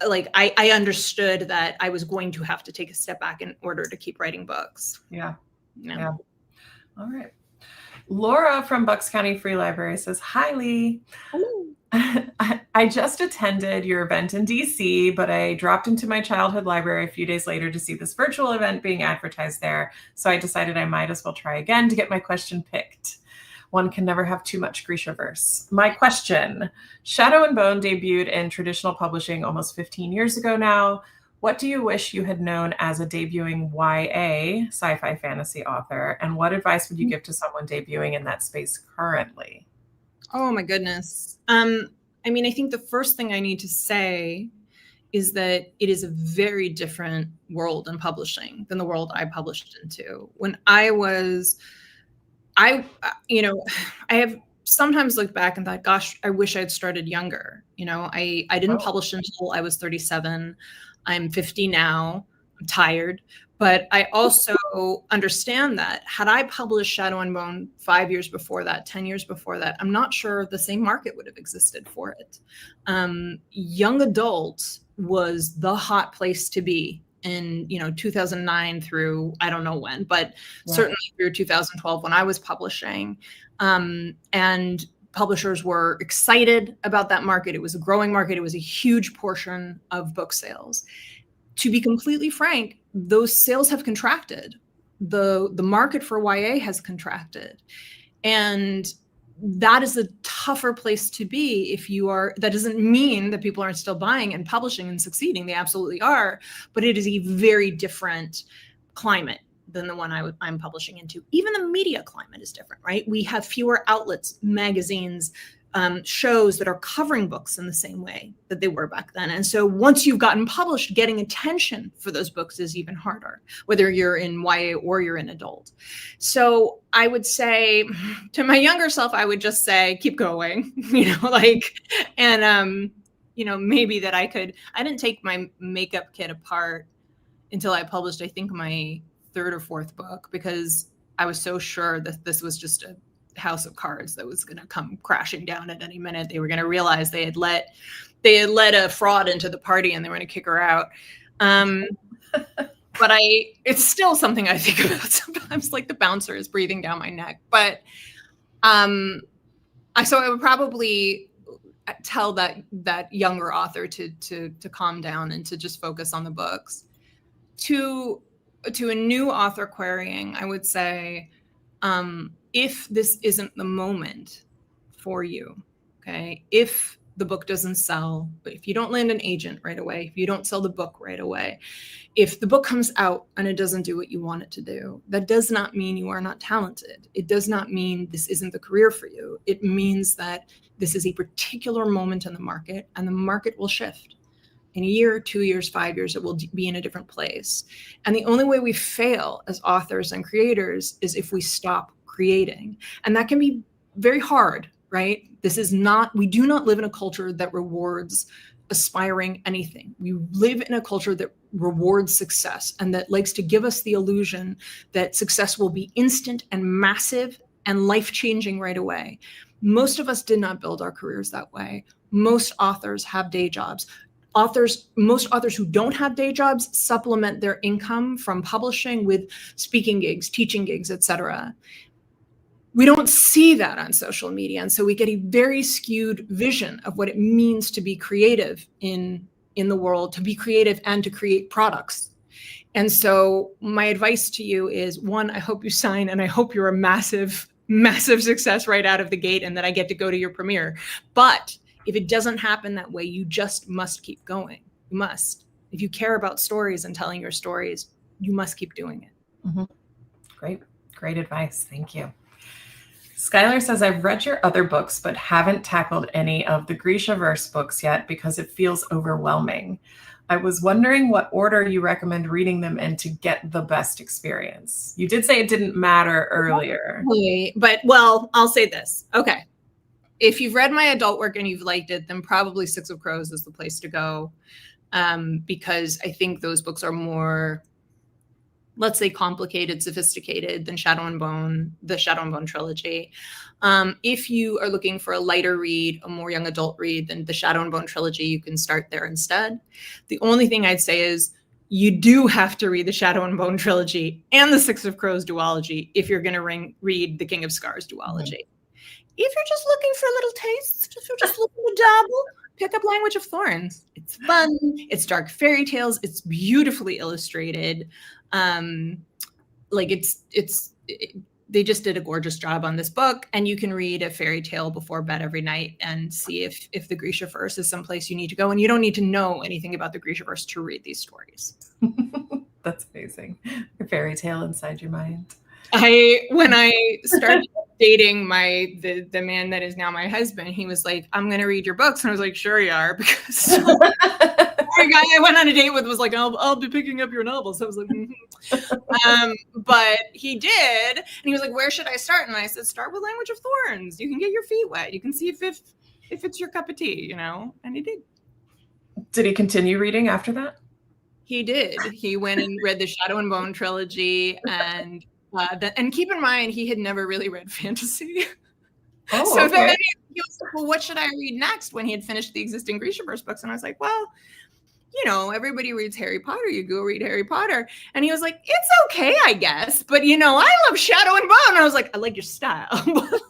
Speaker 2: I understood that I was going to have to take a step back in order to keep writing books.
Speaker 1: Yeah. All right. Laura from Bucks County Free Library says, hi, Leigh. Hello. I just attended your event in DC, but I dropped into my childhood library a few days later to see this virtual event being advertised there. So I decided I might as well try again to get my question picked. One can never have too much Grishaverse. My question, Shadow and Bone debuted in traditional publishing almost 15 years ago now. What do you wish you had known as a debuting YA sci-fi fantasy author? And what advice would you give to someone debuting in that space currently?
Speaker 2: Oh my goodness. I think the first thing I need to say is that it is a very different world in publishing than the world I published into. When I have sometimes looked back and thought, gosh, I wish I'd started younger. I didn't publish until I was 37. I'm 50 now. I'm tired. But I also understand that had I published Shadow and Bone 5 years before that, 10 years before that, I'm not sure the same market would have existed for it. Young adult was the hot place to be in 2009 through I don't know when, but certainly through 2012 when I was publishing. And publishers were excited about that market. It was a growing market. It was a huge portion of book sales. to be completely frank, those sales have contracted. The market for YA has contracted. And that is a tougher place to be if you are. That doesn't mean that people aren't still buying and publishing and succeeding. They absolutely are. But it is a very different climate than the one I'm publishing into. Even the media climate is different, right? We have fewer outlets, magazines, shows that are covering books in the same way that they were back then. And so once you've gotten published, getting attention for those books is even harder, whether you're in YA or you're in adult. So I would say to my younger self, I would just say, keep going, maybe that I didn't take my makeup kit apart until I published, I think, my third or fourth book, because I was so sure that this was just a house of cards that was going to come crashing down at any minute. They were going to realize they had let a fraud into the party and they were going to kick her out. But it's still something I think about sometimes, like the bouncer is breathing down my neck. But so I would probably tell that younger author to calm down and to just focus on the books. To a new author querying, I would say, if this isn't the moment for you, okay, if the book doesn't sell, but if you don't land an agent right away, if you don't sell the book right away, if the book comes out and it doesn't do what you want it to do, that does not mean you are not talented. It does not mean this isn't the career for you. It means that this is a particular moment in the market, and the market will shift. In a year, 2 years, 5 years, it will be in a different place. And the only way we fail as authors and creators is if we stop creating. And that can be very hard, right? We do not live in a culture that rewards aspiring anything. We live in a culture that rewards success and that likes to give us the illusion that success will be instant and massive and life-changing right away. Most of us did not build our careers that way. Most authors have day jobs. Most authors who don't have day jobs supplement their income from publishing with speaking gigs, teaching gigs, etc. We don't see that on social media. And so we get a very skewed vision of what it means to be creative in the world, to be creative and to create products. And so my advice to you is, one, I hope you sign, and I hope you're a massive, massive success right out of the gate and that I get to go to your premiere. But if it doesn't happen that way, you just must keep going. You must. If you care about stories and telling your stories, you must keep doing it.
Speaker 1: Mm-hmm. Great advice. Thank you. Skylar says, I've read your other books, but haven't tackled any of the Grishaverse books yet because it feels overwhelming. I was wondering what order you recommend reading them in to get the best experience. You did say it didn't matter earlier.
Speaker 2: But, well, I'll say this. Okay. If you've read my adult work and you've liked it, then probably Six of Crows is the place to go, because I think those books are more, let's say, complicated, sophisticated than Shadow and Bone, the Shadow and Bone trilogy. If you are looking for a lighter read, a more young adult read than the Shadow and Bone trilogy, you can start there instead. The only thing I'd say is you do have to read the Shadow and Bone trilogy and the Six of Crows duology if you're going to read the King of Scars duology. Mm-hmm. If you're just looking for little tastes, if you're just looking to dabble, pick up Language of Thorns. It's fun. It's dark fairy tales. It's beautifully illustrated. They just did a gorgeous job on this book, and you can read a fairy tale before bed every night and see if the Grishaverse is someplace you need to go. And you don't need to know anything about the Grishaverse to read these stories.
Speaker 1: That's amazing. A fairy tale inside your mind.
Speaker 2: When I started dating the man that is now my husband, he was like, I'm going to read your books. And I was like, sure you are. Because the guy I went on a date with was like, I'll be picking up your novels. So I was like, mm-hmm. But he did. And he was like, where should I start? And I said, start with Language of Thorns. You can get your feet wet. You can see if it's your cup of tea, and he did.
Speaker 1: Did he continue reading after that?
Speaker 2: He did. He went and read the Shadow and Bone trilogy, and keep in mind, he had never really read fantasy.
Speaker 1: Oh,
Speaker 2: so
Speaker 1: okay.
Speaker 2: then he was like, well, what should I read next when he had finished the existing Grishaverse books? And I was like, well, everybody reads Harry Potter. You go read Harry Potter. And he was like, it's okay, I guess. But, I love Shadow and Bone. And I was like, I like your style. But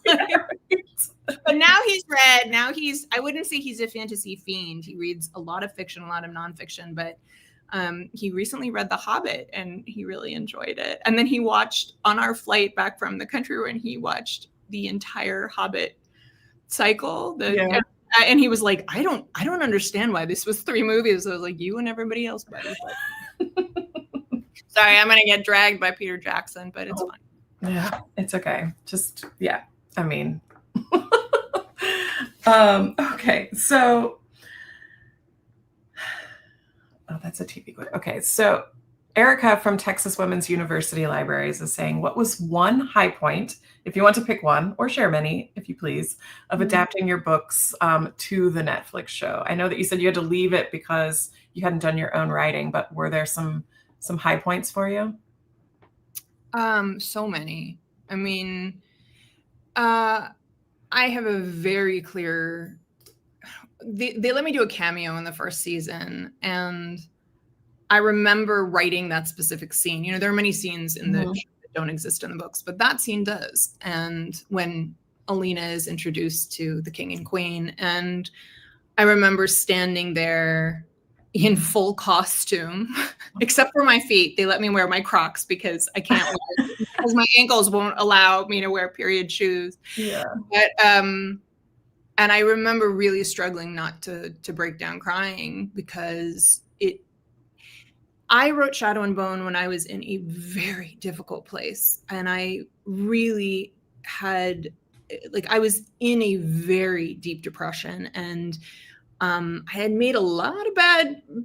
Speaker 2: now I wouldn't say he's a fantasy fiend. He reads a lot of fiction, a lot of nonfiction, but He recently read The Hobbit and he really enjoyed it. And then he watched on our flight back from the country when he watched the entire Hobbit cycle. And he was like, I don't understand why this was 3 movies. I was like, you and everybody else, buddy. Sorry, I'm gonna get dragged by Peter Jackson, but it's fine.
Speaker 1: Yeah, it's okay. Just I mean, okay, so that's a TV quiz. Okay, so Erica from Texas Women's University Libraries is saying, what was one high point, if you want to pick one, or share many, if you please, of adapting your books to the Netflix show? I know that you said you had to leave it because you hadn't done your own writing, but were there some high points for you?
Speaker 2: So many. I mean, I have a very clear. They let me do a cameo in the first season, and I remember writing that specific scene. You know, there are many scenes in the show that don't exist in the books, but that scene does. And when Alina is introduced to the king and queen, and I remember standing there in full costume, except for my feet. They let me wear my Crocs because I can't wear, because my ankles won't allow me to wear period shoes.
Speaker 1: Yeah.
Speaker 2: But and I remember really struggling not to break down crying because I wrote Shadow and Bone when I was in a very difficult place, and I really had, I was in a very deep depression, and I had made a lot of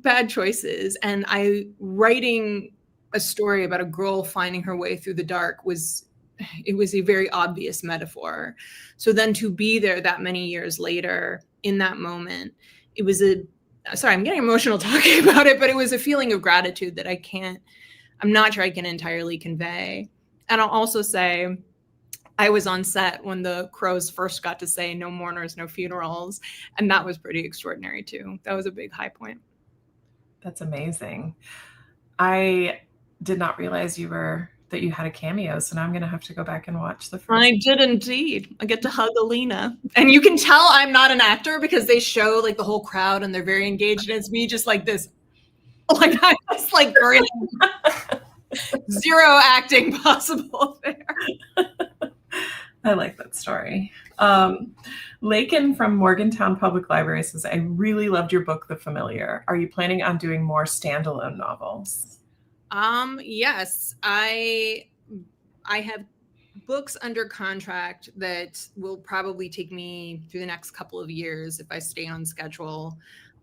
Speaker 2: bad choices, and writing a story about a girl finding her way through the dark was a very obvious metaphor. So then to be there that many years later in that moment, it was sorry, I'm getting emotional talking about it, but it was a feeling of gratitude that I'm not sure I can entirely convey. And I'll also say, I was on set when the Crows first got to say no mourners, no funerals. And that was pretty extraordinary too. That was a big high point.
Speaker 1: That's amazing. I did not realize that you had a cameo. So now I'm going to have to go back and watch the first.
Speaker 2: I did indeed. I get to hug Alina. And you can tell I'm not an actor because they show the whole crowd and they're very engaged. And it's me just like this. I'm just grinning. Zero acting possible there.
Speaker 1: I like that story. Lakin from Morgantown Public Library says, I really loved your book, The Familiar. Are you planning on doing more standalone novels?
Speaker 2: Yes, I have books under contract that will probably take me through the next couple of years if I stay on schedule.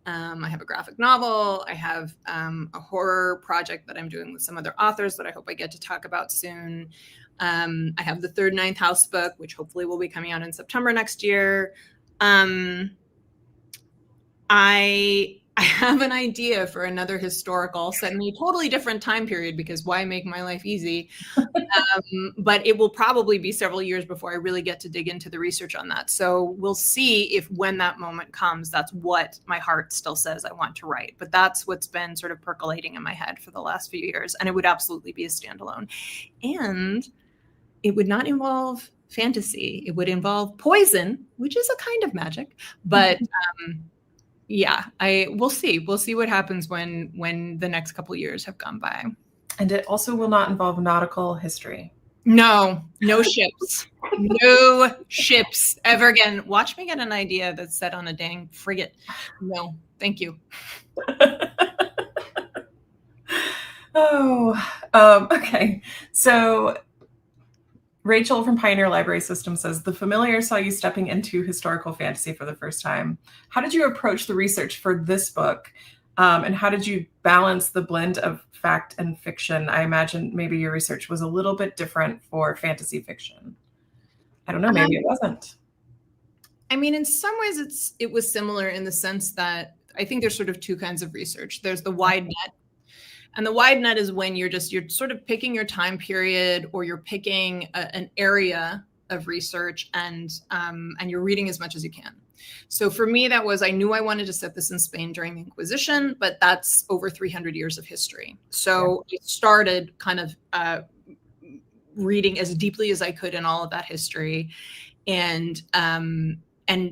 Speaker 2: I have a graphic novel. I have a horror project that I'm doing with some other authors that I hope I get to talk about soon. I have the third Ninth House book, which hopefully will be coming out in September next year. I have an idea for another historical set in a totally different time period because why make my life easy? But it will probably be several years before I really get to dig into the research on that. So we'll see if when that moment comes, that's what my heart still says I want to write. But that's what's been sort of percolating in my head for the last few years. And it would absolutely be a standalone. And it would not involve fantasy. It would involve poison, which is a kind of magic. But yeah, we'll see. We'll see what happens when the next couple of years have gone by.
Speaker 1: And it also will not involve nautical history.
Speaker 2: No ships. No ships ever again. Watch me get an idea that's set on a dang frigate. No, thank you.
Speaker 1: Okay. So Rachel from Pioneer Library System says, The Familiar saw you stepping into historical fantasy for the first time. How did you approach the research for this book? And how did you balance the blend of fact and fiction? I imagine maybe your research was a little bit different for fantasy fiction. I don't know, maybe it wasn't.
Speaker 2: I mean, in some ways it was similar in the sense that I think there's sort of two kinds of research. There's the wide net. And the wide net is when you're sort of picking your time period or you're picking an area of research and you're reading as much as you can. So for me, that was, I knew I wanted to set this in Spain during the Inquisition, but that's over 300 years of history. So it started kind of reading as deeply as I could in all of that history and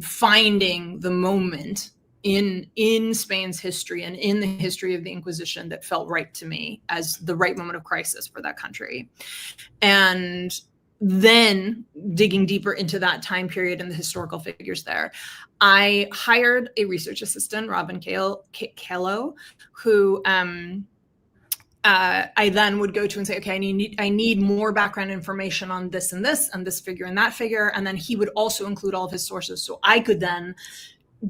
Speaker 2: finding the moment in Spain's history and in the history of the Inquisition that felt right to me as the right moment of crisis for that country. And then digging deeper into that time period and the historical figures there, I hired a research assistant, Robin Calo, who I then would go to and say, okay, I need more background information on this and this figure and that figure. And then he would also include all of his sources. So I could then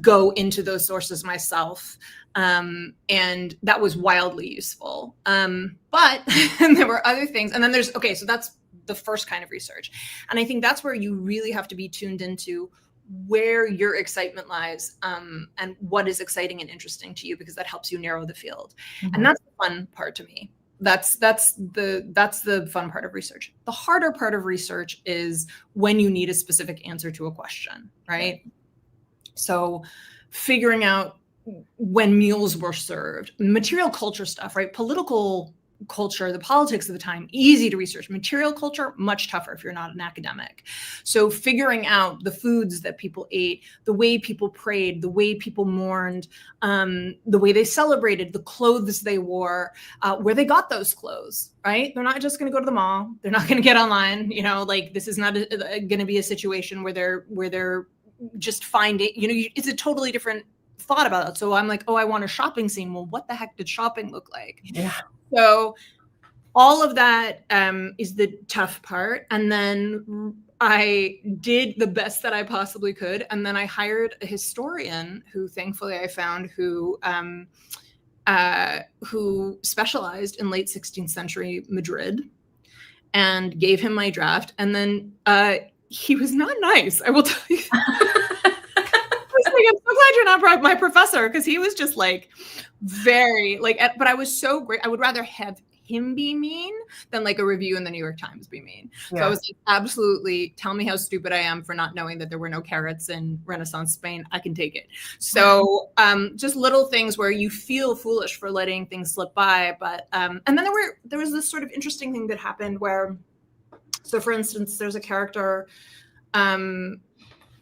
Speaker 2: go into those sources myself. And that was wildly useful. But there were other things. And then so that's the first kind of research. And I think that's where you really have to be tuned into where your excitement lies, and what is exciting and interesting to you, because that helps you narrow the field. Mm-hmm. And that's the fun part to me. That's the fun part of research. The harder part of research is when you need a specific answer to a question, right? So figuring out when meals were served, material culture stuff, right? Political culture, the politics of the time, easy to research. Material culture, much tougher if you're not an academic. So figuring out the foods that people ate, the way people prayed, the way people mourned, the way they celebrated, the clothes they wore, where they got those clothes, right? They're not just going to go to the mall. They're not going to get online. Like this is not going to be a situation where they're just finding, it's a totally different thought about it. So I'm like, oh, I want a shopping scene. Well, what the heck did shopping look like?
Speaker 1: Yeah.
Speaker 2: So all of that is the tough part. And then I did the best that I possibly could. And then I hired a historian who thankfully I found who specialized in late 16th century Madrid, and gave him my draft. And then he was not nice, I will tell you. I'm so glad you're not my professor, because he was just like very like, but I was so great. I would rather have him be mean than like a review in the New York Times be mean. Yeah. So I was like, absolutely, tell me how stupid I am for not knowing that there were no carrots in Renaissance Spain. I can take it. So just little things where you feel foolish for letting things slip by. But and then there was this sort of interesting thing that happened where, so for instance, there's a character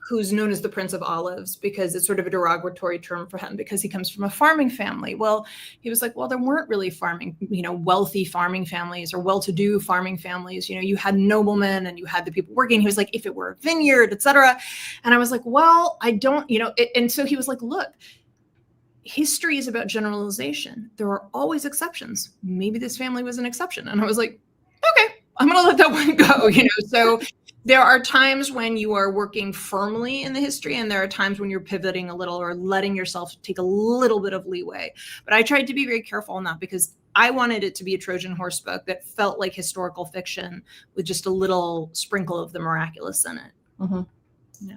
Speaker 2: who's known as the Prince of Olives, because it's sort of a derogatory term for him because he comes from a farming family. Well, he was like, well, there weren't really farming, wealthy farming families or well-to-do farming families. You had noblemen and you had the people working. He was like, if it were a vineyard, et cetera. And I was like, well, I don't, and so he was like, look, history is about generalization. There are always exceptions. Maybe this family was an exception. And I was like, okay, I'm going to let that one go, So there are times when you are working firmly in the history, and there are times when you're pivoting a little or letting yourself take a little bit of leeway. But I tried to be very careful on that because I wanted it to be a Trojan horse book that felt like historical fiction with just a little sprinkle of the miraculous in it.
Speaker 1: Mm-hmm. Yeah.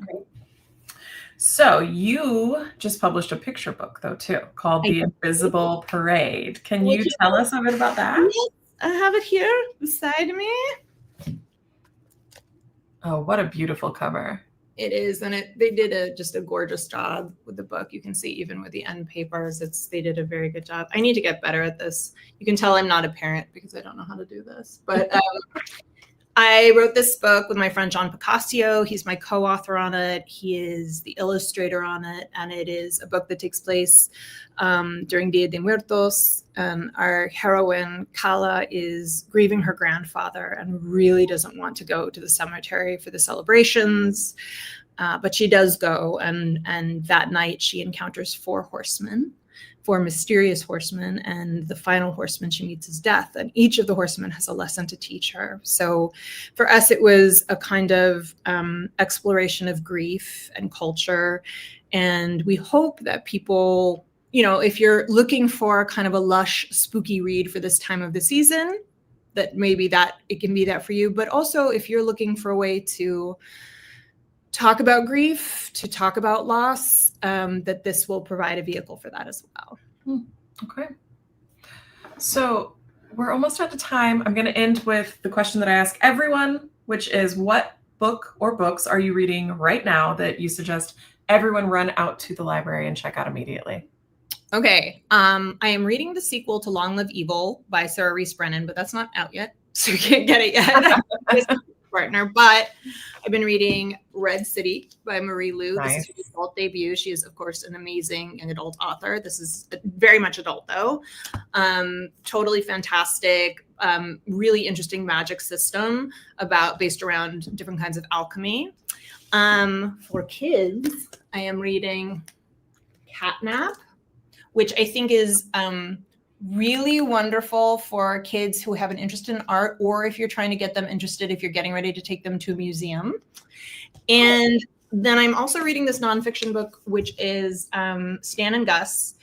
Speaker 1: So you just published a picture book, though, too, called The Invisible Parade. Can you tell us a bit about that?
Speaker 2: Yes, I have it here beside me.
Speaker 1: Oh, what a beautiful cover.
Speaker 2: It is. And they did just a gorgeous job with the book. You can see even with the end papers, they did a very good job. I need to get better at this. You can tell I'm not a parent because I don't know how to do this. But I wrote this book with my friend John Picasio. He's my co-author on it. He is the illustrator on it. And it is a book that takes place during Dia de Muertos. Our heroine, Kala, is grieving her grandfather and really doesn't want to go to the cemetery for the celebrations. But she does go. And that night she encounters four mysterious horsemen, and the final horseman she meets is death. And each of the horsemen has a lesson to teach her. So for us, it was a kind of exploration of grief and culture. And we hope that people, if you're looking for kind of a lush, spooky read for this time of the season, that maybe that it can be that for you. But also if you're looking for a way to talk about grief, to talk about loss, that this will provide a vehicle for that as well.
Speaker 1: Okay. So we're almost out of time. I'm going to end with the question that I ask everyone, which is, what book or books are you reading right now that you suggest everyone run out to the library and check out immediately?
Speaker 2: Okay. I am reading the sequel to Long Live Evil by Sarah Rees Brennan, but that's not out yet, so you can't get it yet. partner. But I've been reading Red City by Marie Lu.
Speaker 1: Nice.
Speaker 2: This is her adult debut. She is, of course, an amazing young adult author. This is very much adult, though. Totally fantastic. Really interesting magic system based around different kinds of alchemy. For kids, I am reading Catnap, which I think is really wonderful for kids who have an interest in art, or if you're trying to get them interested, if you're getting ready to take them to a museum. And then I'm also reading this nonfiction book, which is Stan and Gus.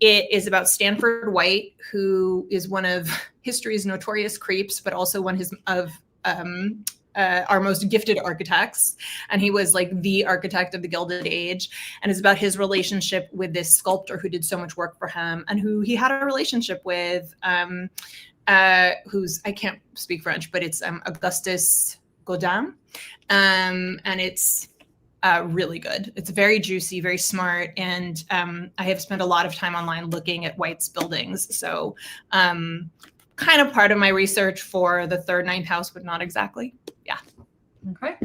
Speaker 2: It is about Stanford White, who is one of history's notorious creeps, but also one of our most gifted architects. And he was like the architect of the Gilded Age. And it's about his relationship with this sculptor who did so much work for him and who he had a relationship with, who's, I can't speak French, but it's Augustus Godin. And it's really good. It's very juicy, very smart. And I have spent a lot of time online looking at White's buildings. So kind of part of my research for the third ninth house, but not exactly. Yeah.
Speaker 1: Okay.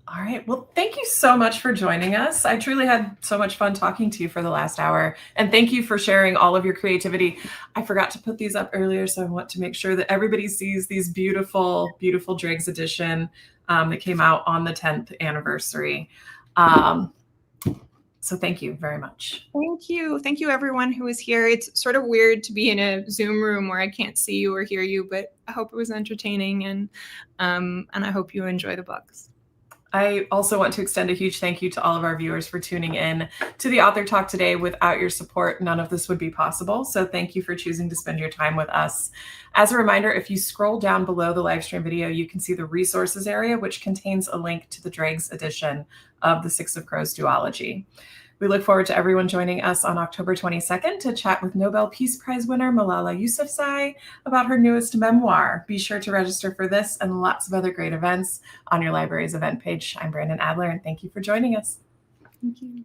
Speaker 1: All right. Well, thank you so much for joining us. I truly had so much fun talking to you for the last hour. And thank you for sharing all of your creativity. I forgot to put these up earlier, so I want to make sure that everybody sees these beautiful, beautiful Dregs Edition that came out on the 10th anniversary. So thank you very much.
Speaker 2: Thank you. Thank you, everyone who is here. It's sort of weird to be in a Zoom room where I can't see you or hear you, but I hope it was entertaining, and I hope you enjoy the books.
Speaker 1: I also want to extend a huge thank you to all of our viewers for tuning in to the Author Talk today. Without your support, none of this would be possible. So thank you for choosing to spend your time with us. As a reminder, if you scroll down below the live stream video, you can see the resources area, which contains a link to the Dregs edition of the Six of Crows duology. We look forward to everyone joining us on October 22nd to chat with Nobel Peace Prize winner Malala Yousafzai about her newest memoir. Be sure to register for this and lots of other great events on your library's event page. I'm Brandon Adler, and thank you for joining us.
Speaker 2: Thank you.